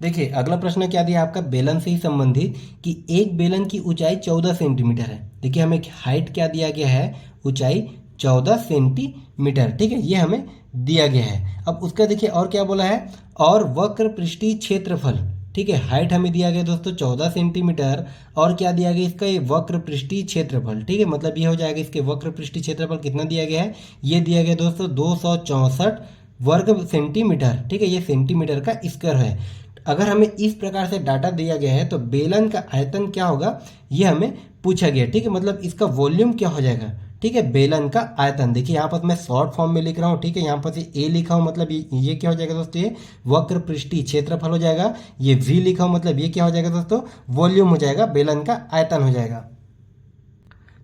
देखिए अगला प्रश्न क्या दिया आपका, बेलन से ही संबंधित, कि एक बेलन की ऊंचाई 14 सेंटीमीटर है। देखिए हमें हाइट क्या दिया गया है, ऊंचाई 14 सेंटीमीटर, ठीक है, ये हमें दिया गया है। अब उसका देखिए और क्या बोला है, और वक्र पृष्ठीय क्षेत्रफल, ठीक है, हाइट हमें दिया गया दोस्तों 14 सेंटीमीटर, और क्या दिया गया इसका, ये वक्र पृष्ठीय क्षेत्रफल, ठीक है, मतलब ये हो जाएगा इसके वक्र पृष्ठीय क्षेत्रफल कितना दिया गया है, ये दिया गया दोस्तों 264 वर्ग सेंटीमीटर, ठीक है, ये सेंटीमीटर का स्क्वायर है। अगर हमें इस प्रकार से डाटा दिया गया है तो बेलन का आयतन क्या होगा, ये हमें पूछा गया, ठीक है, मतलब इसका वॉल्यूम क्या हो जाएगा, ठीक है, बेलन का आयतन। देखिए यहाँ पर मैं शॉर्ट फॉर्म में लिख रहा हूँ, ठीक है, यहाँ पर से ए लिखा हूँ, मतलब ये क्या हो जाएगा दोस्तों, ये वक्र पृष्ठीय क्षेत्रफल हो जाएगा, ये वी लिखा हूँ, मतलब ये क्या हो जाएगा दोस्तों, वॉल्यूम हो जाएगा, बेलन का आयतन हो जाएगा।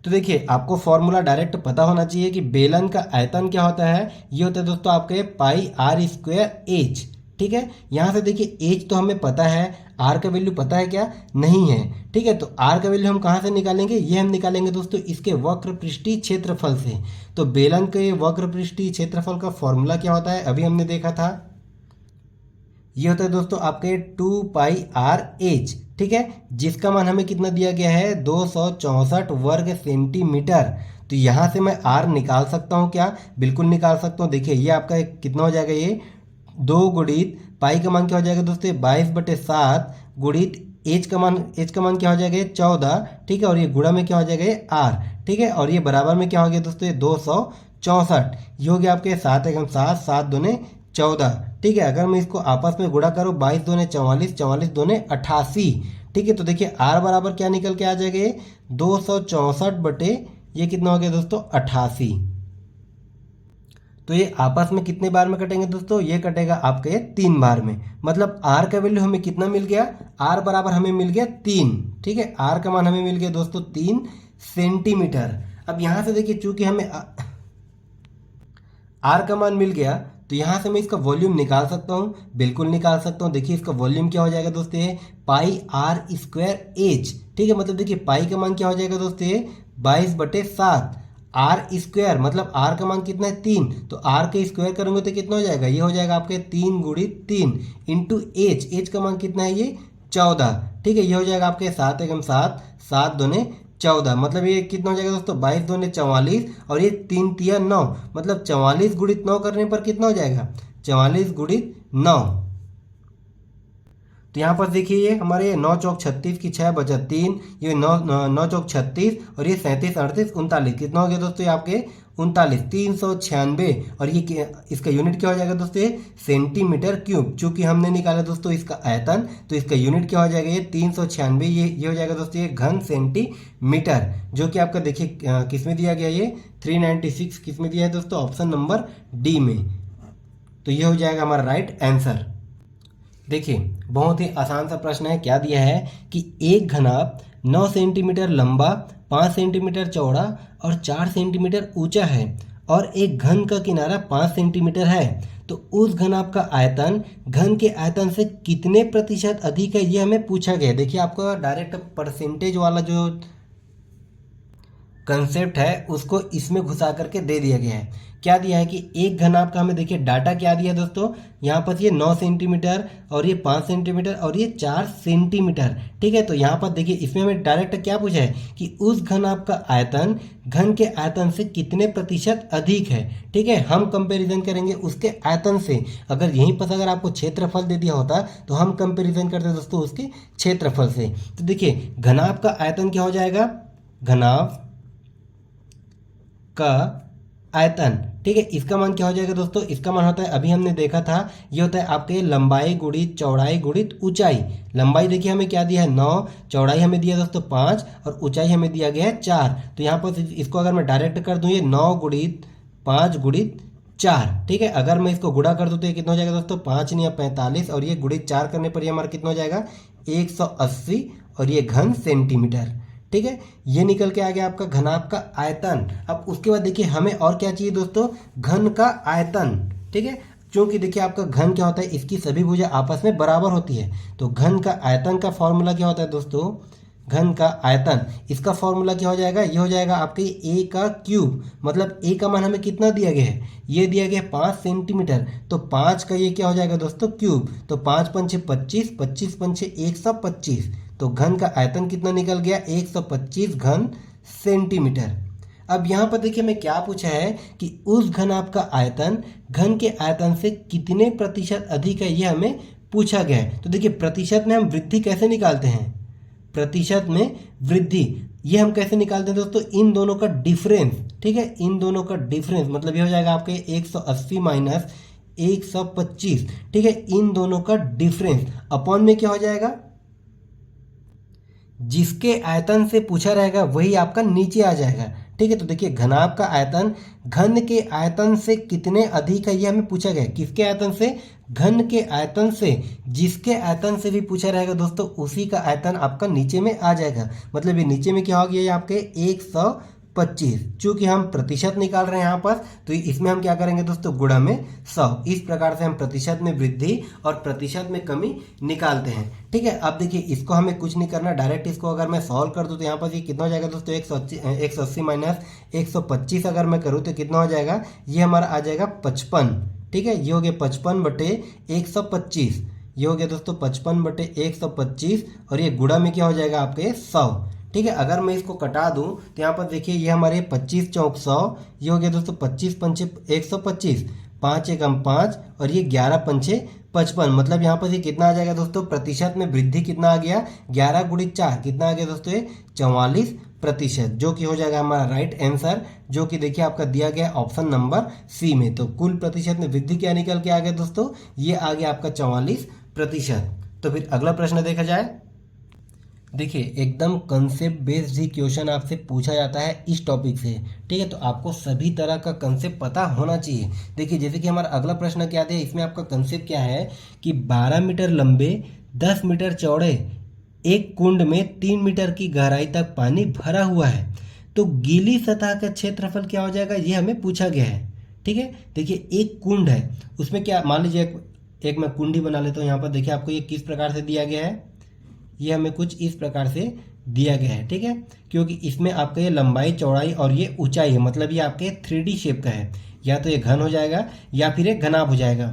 तो देखिए आपको फॉर्मूला डायरेक्ट पता होना चाहिए कि बेलन का आयतन क्या होता है, ये होता है दोस्तों आपके πr²h, ठीक है, यहाँ से देखिए एच तो हमें पता है, आर का वैल्यू पता है क्या, नहीं है, ठीक है, तो आर का वैल्यू हम कहाँ से निकालेंगे, ये हम निकालेंगे दोस्तों इसके वक्र पृष्ठीय क्षेत्रफल से। तो बेलन के वक्र पृष्ठीय क्षेत्रफल का फॉर्मूला क्या होता है, अभी हमने देखा था, ये होता है दोस्तों आपके 2πr/h, ठीक है, जिसका मान हमें कितना दिया गया है, 264 वर्ग सेंटीमीटर। तो यहाँ से मैं r निकाल सकता हूँ क्या, बिल्कुल निकाल सकता हूँ। देखिए ये आपका कितना हो जाएगा, ये 2 गुणित पाई का मान क्या हो जाएगा दोस्तों, 22/7 गुणित एच का मान क्या हो जाएगा, 14, ठीक है, और ये गुणा में क्या हो जाएगा, ये आर, ठीक है, और ये बराबर में क्या हो गया दोस्तों, 264, ये हो गया आपके 7 एकम 7, 7 दूने 14, ठीक है, अगर मैं इसको आपस में गुणा करूँ, 22 दूने 44, 44 दूने 88, ठीक है, तो देखिए आर बराबर क्या निकल के आ जाएगा, ये 264 बटे ये कितना हो गया दोस्तों, 88। तो ये आपस में कितने बार में कटेंगे दोस्तों, ये कटेगा आपके 3 बार में। मतलब आर का वैल्यू हमें कितना मिल गया, आर बराबर हमें मिल गया 3, ठीक है, आर का मान हमें मिल गया दोस्तों 3 सेंटीमीटर। अब यहाँ से देखिए चूंकि हमें आर का मान मिल गया, तो यहाँ से मैं इसका वॉल्यूम निकाल सकता हूँ, बिल्कुल निकाल सकता हूँ। देखिए इसका वॉल्यूम क्या हो जाएगा दोस्तों, ये πr²h, ठीक है, मतलब देखिए पाई का मान क्या हो जाएगा दोस्तों, ये 22/7, आर स्क्वायर, मतलब आर का मान कितना है 3, तो आर के स्क्वायर करेंगे तो कितना हो जाएगा, ये हो जाएगा आपके 3 गुणित 3 इंटू एच का मान कितना है, ये 14, ठीक है, ये हो जाएगा आपके 7 एकम 7, 7 दूने 14, मतलब ये कितना हो जाएगा दोस्तों, 22 दूने 44, और ये 3 तिया 9, मतलब 44 गुणित 9 करने पर कितना हो जाएगा, 44 गुणित 9। तो यहाँ पर देखिए ये हमारे 9 चौक 36 की 6 बचा 3, ये 9 चौक 36, और ये 37 38 39, कितना हो गया दोस्तों, ये आपके 39, 396, और ये इसका यूनिट क्या हो जाएगा दोस्तों, ये सेंटीमीटर क्यूब। चूंकि हमने निकाला दोस्तों इसका आयतन, तो इसका यूनिट क्या हो जाएगा, ये 396, ये हो जाएगा दोस्तों ये घन सेंटीमीटर, जो कि आपका देखिए किस में दिया गया, ये 396 किस में दिया है दोस्तों, ऑप्शन नंबर डी में। तो ये हो जाएगा हमारा राइट आंसर। देखिए बहुत ही आसान सा प्रश्न है, क्या दिया है कि एक घनाभ 9 सेंटीमीटर लंबा, 5 सेंटीमीटर चौड़ा और 4 सेंटीमीटर ऊंचा है, और एक घन का किनारा 5 सेंटीमीटर है, तो उस घनाभ का आयतन घन के आयतन से कितने प्रतिशत अधिक है, ये हमें पूछा गया। देखिए आपका डायरेक्ट परसेंटेज वाला जो कंसेप्ट है उसको इसमें घुसा करके दे दिया गया है। क्या दिया है कि एक घन आपका, हमें देखिए डाटा क्या दिया है दोस्तों, यहाँ पर ये 9 सेंटीमीटर और ये 5 सेंटीमीटर और ये 4 सेंटीमीटर। ठीक है, तो यहाँ पर देखिए इसमें हमें डायरेक्ट क्या पूछा है कि उस घन आपका आयतन घन के आयतन से कितने प्रतिशत अधिक है। ठीक है, हम कंपैरिजन करेंगे उसके आयतन से। अगर यहीं पर अगर आपको क्षेत्रफल दे दिया होता तो हम कंपैरिजन करते दोस्तों उसके क्षेत्रफल से। तो देखिए घनाभ का आयतन क्या हो जाएगा, घनाभ का आयतन। ठीक है, इसका मान क्या हो जाएगा दोस्तों, इसका मान होता है, अभी हमने देखा था, ये होता है आपके लंबाई गुणित चौड़ाई गुणित ऊंचाई। लंबाई देखिए हमें क्या दिया है 9, चौड़ाई हमें दिया दोस्तों 5 और ऊंचाई हमें दिया गया है 4। तो यहाँ पर इसको अगर मैं डायरेक्ट कर दूँ, ये 9 गुणित 5 गुणित 4। ठीक है, अगर मैं इसको गुणा कर दूँ तो ये कितना हो जाएगा दोस्तों, 5 नहीं 45 और ये गुणित 4 करने पर ये हमारा कितना हो जाएगा 180 और ये घन सेंटीमीटर। ठीक है, ये निकल के आ गया आपका घनाभ का आयतन। अब उसके बाद देखिए हमें और क्या चाहिए दोस्तों, घन का आयतन। ठीक है, क्योंकि देखिए आपका घन क्या होता है, इसकी सभी भुजा आपस में बराबर होती है। तो घन का आयतन का फॉर्मूला क्या होता है दोस्तों, घन का आयतन, इसका फॉर्मूला क्या हो जाएगा, ये हो जाएगा आपके ए का क्यूब। मतलब ए का मान हमें कितना दिया गया है, ये दिया गया है 5 सेंटीमीटर, तो 5 का ये क्या हो जाएगा दोस्तों क्यूब। तो 5 पंचे 25, 25 पंचे 125, तो घन का आयतन कितना निकल गया 125 घन सेंटीमीटर। अब यहाँ पर देखिए हमें क्या पूछा है कि उस घनाभ का आयतन घन के आयतन से कितने प्रतिशत अधिक है, ये हमें पूछा गया है। तो देखिए प्रतिशत में हम वृद्धि कैसे निकालते हैं, प्रतिशत में वृद्धि ये हम कैसे निकालते हैं दोस्तों, इन दोनों का डिफरेंस। ठीक है, इन दोनों का डिफरेंस मतलब ये हो जाएगा आपके 180 माइनस 125। ठीक है, इन दोनों का डिफरेंस अपॉन में क्या हो जाएगा, जिसके आयतन से पूछा रहेगा वही आपका नीचे आ जाएगा। ठीक है, तो देखिए घनाभ का आयतन घन के आयतन से कितने अधिक है ये हमें पूछा गया, किसके आयतन से, घन के आयतन से। जिसके आयतन से भी पूछा रहेगा दोस्तों उसी का आयतन आपका नीचे में आ जाएगा। मतलब ये नीचे में क्या हो गया, ये आपके 125। चूंकि हम प्रतिशत निकाल रहे हैं यहाँ पर, तो इसमें हम क्या करेंगे दोस्तों, गुणा में 100। इस प्रकार से हम प्रतिशत में वृद्धि और प्रतिशत में कमी निकालते हैं। ठीक है, अब देखिए इसको हमें कुछ नहीं करना, डायरेक्ट इसको अगर मैं सॉल्व कर दूं तो यहाँ पर ये कितना हो जाएगा दोस्तों, 180 माइनस 125 अगर मैं करूँ तो कितना हो जाएगा, ये हमारा आ जाएगा 55। ठीक है, ये हो गया 55 बटे 125, ये हो गया दोस्तों 55 बटे 125 और ये गुणा में क्या हो जाएगा आपके 100। ठीक है, अगर मैं इसको कटा दूं तो यहाँ पर देखिए ये हमारे 25 चौक 100, ये हो गया दोस्तों 25 पंचे 125, 5 एकम 5 और ये 11 पंचे 55। मतलब यहाँ पर ये कितना आ जाएगा दोस्तों, प्रतिशत में वृद्धि कितना आ गया, 11 गुणित 4 कितना आ गया दोस्तों, ये 44%, जो कि हो जाएगा हमारा राइट आंसर, जो कि देखिए आपका दिया गया ऑप्शन नंबर सी में। तो कुल प्रतिशत में वृद्धि क्या निकल के आ गया दोस्तों, ये आ गया आपका 44%। तो फिर अगला प्रश्न देखा जाए। देखिए एकदम कंसेप्ट बेस्ड ही क्वेश्चन आपसे पूछा जाता है इस टॉपिक से। ठीक है, तो आपको सभी तरह का कंसेप्ट पता होना चाहिए। देखिए जैसे कि हमारा अगला प्रश्न क्या है, इसमें आपका कंसेप्ट क्या है कि 12 मीटर लंबे 10 मीटर चौड़े एक कुंड में 3 मीटर की गहराई तक पानी भरा हुआ है, तो गीली सतह का क्षेत्रफल क्या हो जाएगा, ये हमें पूछा गया है। ठीक है, देखिए एक कुंड है, उसमें क्या, मान लीजिए एक मैं कुंडी बना लेता हूँ। यहाँ पर देखिए आपको ये किस प्रकार से दिया गया है, ये हमें कुछ इस प्रकार से दिया गया है। ठीक है, क्योंकि इसमें आपका ये लंबाई चौड़ाई और ये ऊंचाई है, मतलब ये आपके 3D शेप का है, या तो ये घन हो जाएगा या फिर ये घनाभ हो जाएगा।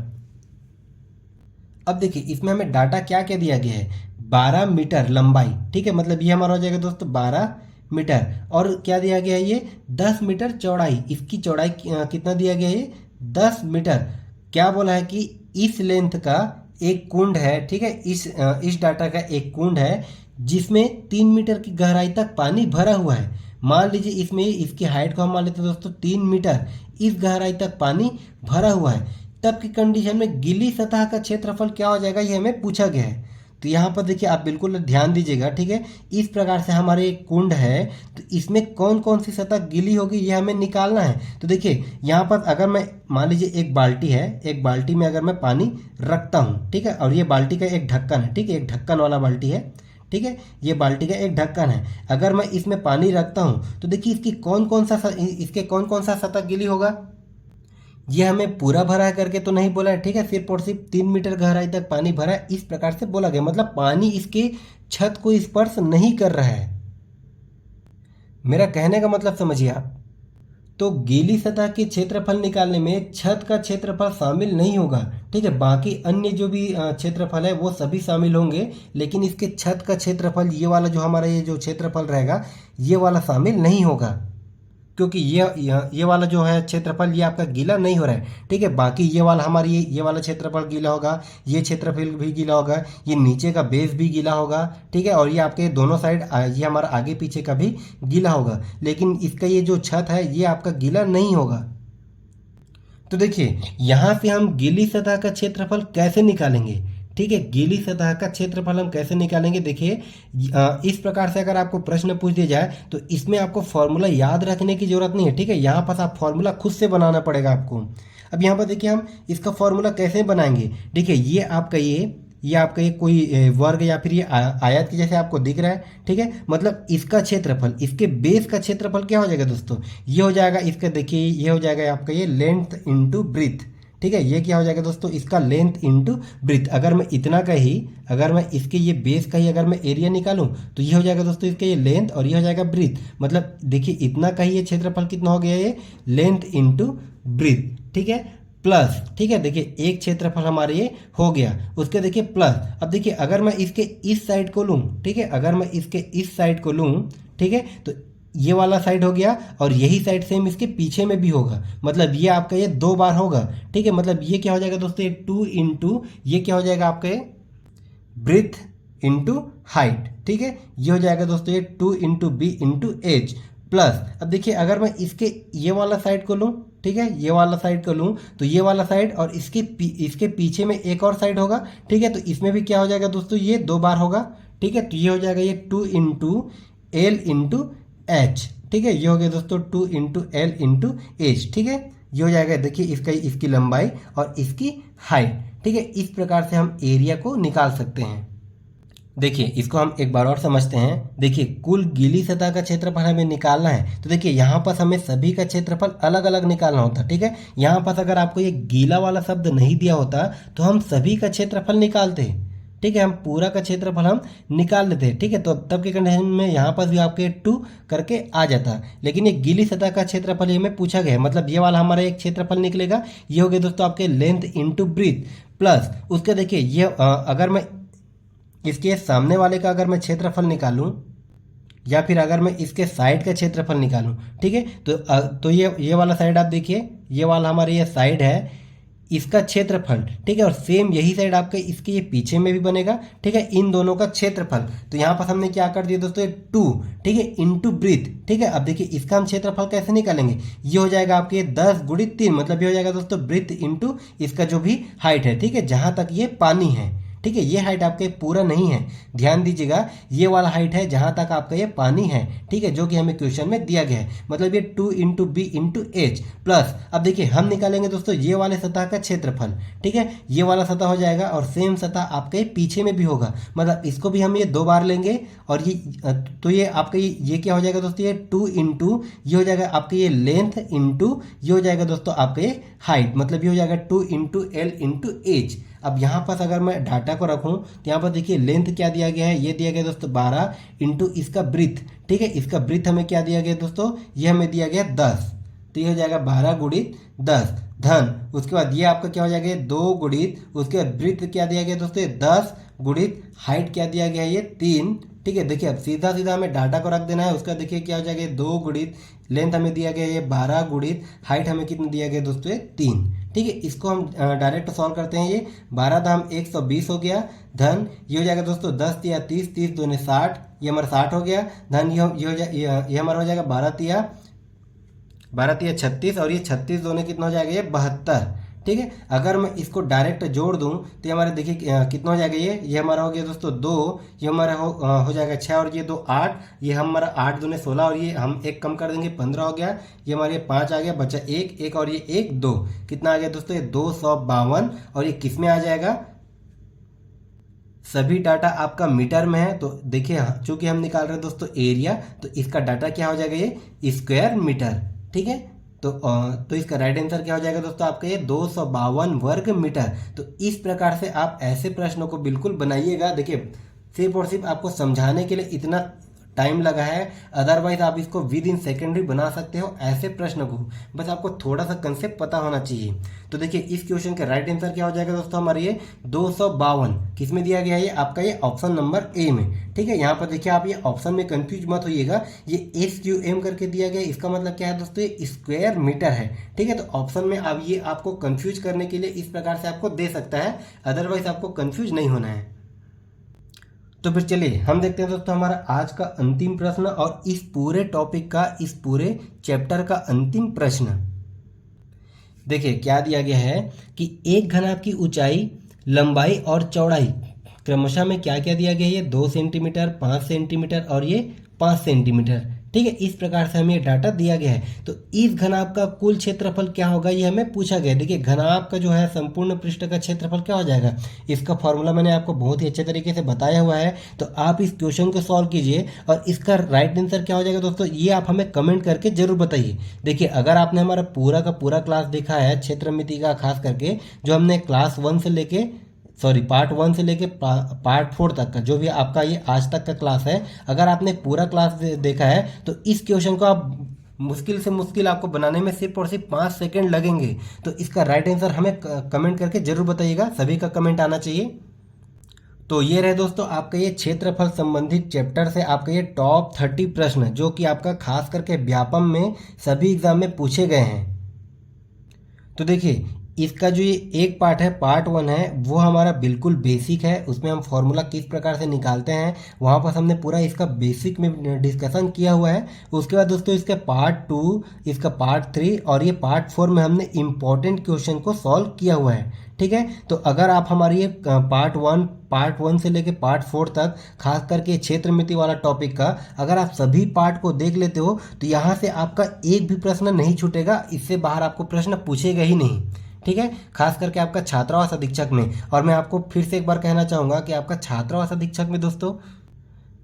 अब देखिए इसमें हमें डाटा क्या क्या दिया गया है, 12 मीटर लंबाई। ठीक है, मतलब ये हमारा हो जाएगा दोस्तों 12 मीटर, और क्या दिया गया है, ये 10 मीटर चौड़ाई। इसकी चौड़ाई कितना दिया गया है, 10 मीटर। क्या बोला है कि इस लेंथ का एक कुंड है। ठीक है, इस डाटा का एक कुंड है जिसमें 3 मीटर की गहराई तक पानी भरा हुआ है। मान लीजिए इसमें इसकी हाइट को हम मान लेते हैं दोस्तों 3 मीटर, इस गहराई तक पानी भरा हुआ है। तब की कंडीशन में गीली सतह का क्षेत्रफल क्या हो जाएगा, ये हमें पूछा गया है। तो यहाँ पर देखिए आप बिल्कुल ध्यान दीजिएगा। ठीक है, इस प्रकार से हमारे एक कुंड है, तो इसमें कौन कौन सी सतह गीली होगी ये हमें निकालना है। तो देखिए यहाँ पर अगर मैं मान लीजिए एक बाल्टी है, एक बाल्टी में अगर मैं पानी रखता हूँ, ठीक है, और ये बाल्टी का एक ढक्कन है। ठीक है, एक ढक्कन वाला बाल्टी है। ठीक है, ये बाल्टी का एक ढक्कन है। अगर मैं इसमें पानी रखता हूँ तो देखिए इसके कौन कौन सा सतह गीली होगा, ये हमें पूरा भरा है करके तो नहीं बोला है। ठीक है, सिर्फ और सिर्फ 3 मीटर गहराई तक पानी भरा है, इस प्रकार से बोला गया। मतलब पानी इसके छत को स्पर्श नहीं कर रहा है। मेरा कहने का मतलब समझिए आप। तो गीली सतह के क्षेत्रफल निकालने में छत का क्षेत्रफल शामिल नहीं होगा, ठीक है। बाकी अन्य जो भी क्षेत्रफल है वो सभी शामिल होंगे, लेकिन इसके छत का क्षेत्रफल, ये वाला जो हमारा ये जो क्षेत्रफल रहेगा, ये वाला शामिल नहीं होगा, क्योंकि ये वाला जो है क्षेत्रफल ये आपका गीला नहीं हो रहा है, ठीक है। बाकी ये वाला हमारी ये वाला क्षेत्रफल गीला होगा, ये क्षेत्रफल भी गीला होगा, ये नीचे का बेस भी गीला होगा, ठीक है। और ये आपके दोनों साइड ये हमारा आगे पीछे का भी गीला होगा, लेकिन इसका ये जो छत है ये आपका गीला नहीं होगा। तो देखिए यहाँ से हम गीली सतह का क्षेत्रफल कैसे निकालेंगे, ठीक है। गीली सतह का क्षेत्रफल हम कैसे निकालेंगे, देखिए इस प्रकार से अगर आपको प्रश्न पूछ दिया जाए तो इसमें आपको फॉर्मूला याद रखने की जरूरत नहीं है, ठीक है। यहाँ पर आप फॉर्मूला खुद से बनाना पड़ेगा आपको। अब यहाँ पर देखिए हम इसका फॉर्मूला कैसे बनाएंगे। देखिए ये आपका ये कोई वर्ग या फिर ये आयत के जैसे आपको दिख रहा है, ठीक है। मतलब इसका क्षेत्रफल, इसके बेस का क्षेत्रफल क्या हो जाएगा दोस्तों, ये हो जाएगा इसका, देखिए ये हो जाएगा आपका ये लेंथ इंटू ब्रीथ, ठीक है। ये क्या हो जाएगा दोस्तों, इसका लेंथ इंटू ब्रीथ। अगर मैं इतना का ही, अगर मैं इसके ये बेस का ही अगर मैं एरिया निकालूं तो ये हो जाएगा दोस्तों इसका ये लेंथ और ये हो जाएगा ब्रीथ। मतलब देखिए इतना का ही ये क्षेत्रफल कितना हो गया, ये लेंथ इंटू ब्रीथ, ठीक है। प्लस, ठीक है, देखिए एक क्षेत्रफल हमारे ये हो गया, उसके देखिए प्लस। अब देखिए अगर मैं इसके इस साइड को लूँ, ठीक है, अगर मैं इसके इस साइड को लूँ, ठीक है, तो ये वाला साइड हो गया और यही साइड सेम इसके पीछे में भी होगा, मतलब ये आपका ये 2 बार होगा, ठीक है। मतलब ये क्या हो जाएगा दोस्तों, ये 2 इंटू ये क्या हो जाएगा आपका ये ब्रीथ इंटू हाइट, ठीक है। ये हो जाएगा दोस्तों ये 2 into B into H plus. अब देखिए अगर मैं इसके ये वाला साइड को लूँ, ठीक है, ये वाला साइड को लूँ तो ये वाला साइड और इसके पीछे में एक और साइड होगा, ठीक है। तो इसमें भी क्या हो जाएगा दोस्तों, ये 2 बार होगा, ठीक है। तो ये हो जाएगा ये 2 इंटू एल इंटू एच, ठीक है। ये हो गया दोस्तों 2 इंटू एल इंटू एच, ठीक है। ये हो जाएगा देखिए इसकी लंबाई और इसकी हाइट, ठीक है। इस प्रकार से हम एरिया को निकाल सकते हैं। देखिए इसको हम एक बार और समझते हैं। देखिए कुल गीली सतह का क्षेत्रफल हमें निकालना है, तो देखिए यहाँ पर हमें सभी का क्षेत्रफल अलग अलग निकालना होता, ठीक है। यहाँ पर अगर आपको ये गीला वाला शब्द नहीं दिया होता तो हम सभी का क्षेत्रफल निकालते हैं, ठीक है। हम पूरा का क्षेत्रफल हम निकाल लेते हैं, ठीक है। तो तब के कंडीशन में यहाँ पर भी आपके 2 करके आ जाता, लेकिन ये गीली सतह का क्षेत्रफल ये हमें पूछा गया है, मतलब ये वाला हमारा एक क्षेत्रफल निकलेगा। ये हो गया दोस्तों आपके लेंथ इंटू ब्रीथ प्लस उसके देखिए ये अगर मैं इसके सामने वाले का अगर मैं क्षेत्रफल निकालूं या फिर अगर मैं इसके साइड का क्षेत्रफल निकालूं, ठीक है, तो ये वाला साइड आप देखिए, ये वाला हमारे ये साइड है, इसका क्षेत्रफल, ठीक है। और सेम यही साइड आपके इसके ये पीछे में भी बनेगा, ठीक है, इन दोनों का क्षेत्रफल। तो यहाँ पर हमने क्या कर दिया दोस्तों, 2, ठीक है, इंटू ब्रीथ, ठीक है। अब देखिए इसका हम क्षेत्रफल कैसे निकालेंगे, ये हो जाएगा आपके 10 गुणित 3, मतलब ये हो जाएगा दोस्तों ब्रीथ इंटू इसका जो भी हाइट है, ठीक है, जहाँ तक ये पानी है, ठीक है। ये हाइट आपके पूरा नहीं है, ध्यान दीजिएगा, ये वाला हाइट है जहां तक आपका ये पानी है, ठीक है, जो कि हमें क्वेश्चन में दिया गया है। मतलब ये 2 into B into H plus. अब देखिए हम निकालेंगे दोस्तों ये वाले सतह का क्षेत्रफल, ठीक है। ये वाला सतह हो जाएगा और सेम सतह आपके पीछे में भी होगा, मतलब इसको भी हम ये 2 बार लेंगे और ये तो ये आपका ये क्या हो जाएगा दोस्तों, ये 2 इंटू ये हो जाएगा आपके ये लेंथ इंटू ये हो जाएगा दोस्तों आपके ये हाइट, मतलब ये हो जाएगा 2 इंटू एल इंटू एच। अब यहाँ पर अगर मैं डाटा को रखूँ तो यहाँ पर देखिए लेंथ क्या दिया गया है, ये दिया गया दोस्तों 12 इंटू इसका ब्रीथ, ठीक है। इसका ब्रीथ हमें क्या दिया गया दोस्तों, ये हमें दिया गया 10, तो ये हो जाएगा 12 गुणित 10 धन, उसके बाद ये आपका क्या हो जाएगा 2 गुणित उसके बाद ब्रीथ क्या दिया गया दोस्तों 10 गुणित हाइट क्या दिया गया है ये 3, ठीक है। देखिए अब सीधा सीधा हमें डाटा को रख देना है, उसका देखिए क्या हो जाएगा 2 गुणित लेंथ हमें दिया गया ये 12 गुणित हाइट हमें कितना दिया गया दोस्तों ये 3, ठीक है। इसको हम डायरेक्ट सॉल्व करते हैं। ये 12 दाम 120 हो गया धन ये हो जाएगा दोस्तों 10 तिया 30, 30 दूने 60, ये हमारा 60 हो गया धन ये हमारा हो जाएगा 12 तिया 36 और ये 36 दोने कितना हो जाएगा ये 72, ठीक है। अगर मैं इसको डायरेक्ट जोड़ दूं तो ये हमारे देखिए कितना हो जाएगा ये हमारा हो गया दोस्तों 2, ये हमारा हो जाएगा 6 और ये 2 8, ये हमारा 8 दूने 16 और ये हम 1 कम कर देंगे 15 हो गया, ये हमारे 5 आ गया, बचा 1 और ये 1 2, कितना आ गया दोस्तों ये 252 और ये किस में आ जाएगा, सभी डाटा आपका मीटर में है। तो देखिए चूंकि हम निकाल रहे हैं दोस्तों एरिया, तो इसका डाटा क्या हो जाएगा ये स्क्वायर मीटर, ठीक है। तो इसका राइट आंसर क्या हो जाएगा दोस्तों आपका ये 252 वर्ग मीटर। तो इस प्रकार से आप ऐसे प्रश्नों को बिल्कुल बनाइएगा। देखिए सिर्फ और सिर्फ आपको समझाने के लिए इतना टाइम लगा है, अदरवाइज आप इसको विद इन सेकेंड भी बना सकते हो ऐसे प्रश्न को, बस आपको थोड़ा सा कंसेप्ट पता होना चाहिए। तो देखिए इस क्वेश्चन का राइट आंसर क्या हो जाएगा दोस्तों, हमारे ये 252 किस में दिया गया है, ये आपका ये ऑप्शन नंबर ए में। ठीक है, यहाँ पर देखिए आप ये ऑप्शन में कंफ्यूज मत होइएगा, ये SQM करके दिया गया, इसका मतलब क्या है दोस्तों, ये स्क्वायर मीटर है। ठीक है, तो ऑप्शन में अब ये आपको कंफ्यूज करने के लिए इस प्रकार से आपको दे सकता है, अदरवाइज आपको कंफ्यूज नहीं होना है। तो फिर चलिए हम देखते हैं दोस्तों हमारा आज का अंतिम प्रश्न और इस पूरे टॉपिक का, इस पूरे चैप्टर का अंतिम प्रश्न। देखिए क्या दिया गया है कि एक घनाभ की ऊंचाई, लंबाई और चौड़ाई क्रमशः में क्या क्या दिया गया है, ये 2 सेंटीमीटर, 5 सेंटीमीटर और ये 5 सेंटीमीटर। ठीक है, इस प्रकार से हमें ये डाटा दिया गया है। तो इस घनाभ का कुल क्षेत्रफल क्या होगा, ये हमें पूछा गया है। देखिए घनाभ का जो है संपूर्ण पृष्ठ का क्षेत्रफल क्या हो जाएगा, इसका फॉर्मूला मैंने आपको बहुत ही अच्छे तरीके से बताया हुआ है। तो आप इस क्वेश्चन को सॉल्व कीजिए और इसका राइट आंसर क्या हो जाएगा दोस्तों, ये आप हमें कमेंट करके जरूर बताइए। देखिए अगर आपने हमारा पूरा का पूरा क्लास देखा है क्षेत्रमिति का, खास करके जो हमने क्लास 1 से लेके पार्ट 1 से लेके पार्ट 4 तक का जो भी आपका ये आज तक का क्लास है, अगर आपने पूरा क्लास देखा है तो इस क्वेश्चन को आप मुश्किल से मुश्किल आपको बनाने में सिर्फ और सिर्फ 5 सेकंड लगेंगे। तो इसका राइट आंसर हमें कमेंट करके जरूर बताइएगा, सभी का कमेंट आना चाहिए। तो ये रहे दोस्तों आपका ये क्षेत्रफल संबंधित चैप्टर से आपका ये टॉप 30 प्रश्न, जो कि आपका खास करके व्यापम में सभी एग्जाम में पूछे गए हैं। तो देखिए इसका जो ये एक पार्ट है, पार्ट 1 है, वो हमारा बिल्कुल बेसिक है। उसमें हम फॉर्मूला किस प्रकार से निकालते हैं वहाँ पर हमने पूरा इसका बेसिक में डिस्कशन किया हुआ है। उसके बाद दोस्तों इसके पार्ट 2, इसका पार्ट 3 और ये पार्ट 4 में हमने इम्पॉर्टेंट क्वेश्चन को सॉल्व किया हुआ है। ठीक है, तो अगर आप हमारी ये पार्ट 1 से लेके पार्ट 4 तक, खास करके क्षेत्रमिति वाला टॉपिक का अगर आप सभी पार्ट को देख लेते हो तो यहाँ से आपका एक भी प्रश्न नहीं छूटेगा, इससे बाहर आपको प्रश्न पूछेगा ही नहीं। ठीक है, खास करके आपका छात्रावास अधीक्षक में। और मैं आपको फिर से एक बार कहना चाहूँगा कि आपका छात्रावास अधीक्षक में दोस्तों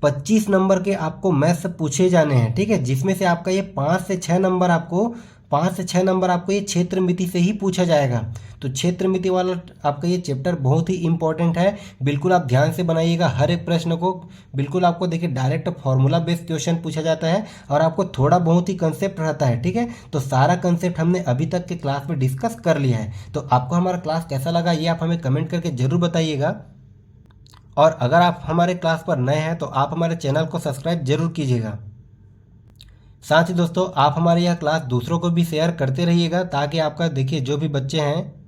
25 नंबर के आपको मैथ्स पूछे जाने हैं। ठीक है, जिसमें से आपका ये 5 से 6 नंबर आपको ये क्षेत्र मिति से ही पूछा जाएगा। तो क्षेत्र मिति वाला आपका ये चैप्टर बहुत ही इंपॉर्टेंट है, बिल्कुल आप ध्यान से बनाइएगा हर एक प्रश्न को। बिल्कुल आपको देखिए डायरेक्ट फॉर्मूला बेस्ड क्वेश्चन पूछा जाता है और आपको थोड़ा बहुत ही कंसेप्ट रहता है। ठीक है, तो सारा कंसेप्ट हमने अभी तक के क्लास में डिस्कस कर लिया है। तो आपको हमारा क्लास कैसा लगा ये आप हमें कमेंट करके जरूर बताइएगा। और अगर आप हमारे क्लास पर नए हैं तो आप हमारे चैनल को सब्सक्राइब जरूर कीजिएगा। साथ ही दोस्तों आप हमारे यह क्लास दूसरों को भी शेयर करते रहिएगा, ताकि आपका देखिए जो भी बच्चे हैं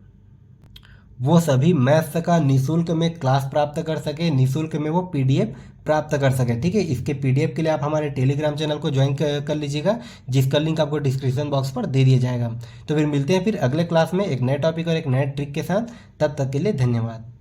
वो सभी मैथ्स का निःशुल्क में क्लास प्राप्त कर सके, निःशुल्क में वो PDF प्राप्त कर सके। ठीक है, इसके PDF के लिए आप हमारे टेलीग्राम चैनल को ज्वाइन कर लीजिएगा, जिसका लिंक आपको डिस्क्रिप्शन बॉक्स पर दे दिया जाएगा। तो फिर मिलते हैं फिर अगले क्लास में एक नए टॉपिक और एक नए ट्रिक के साथ। तब तक के लिए धन्यवाद।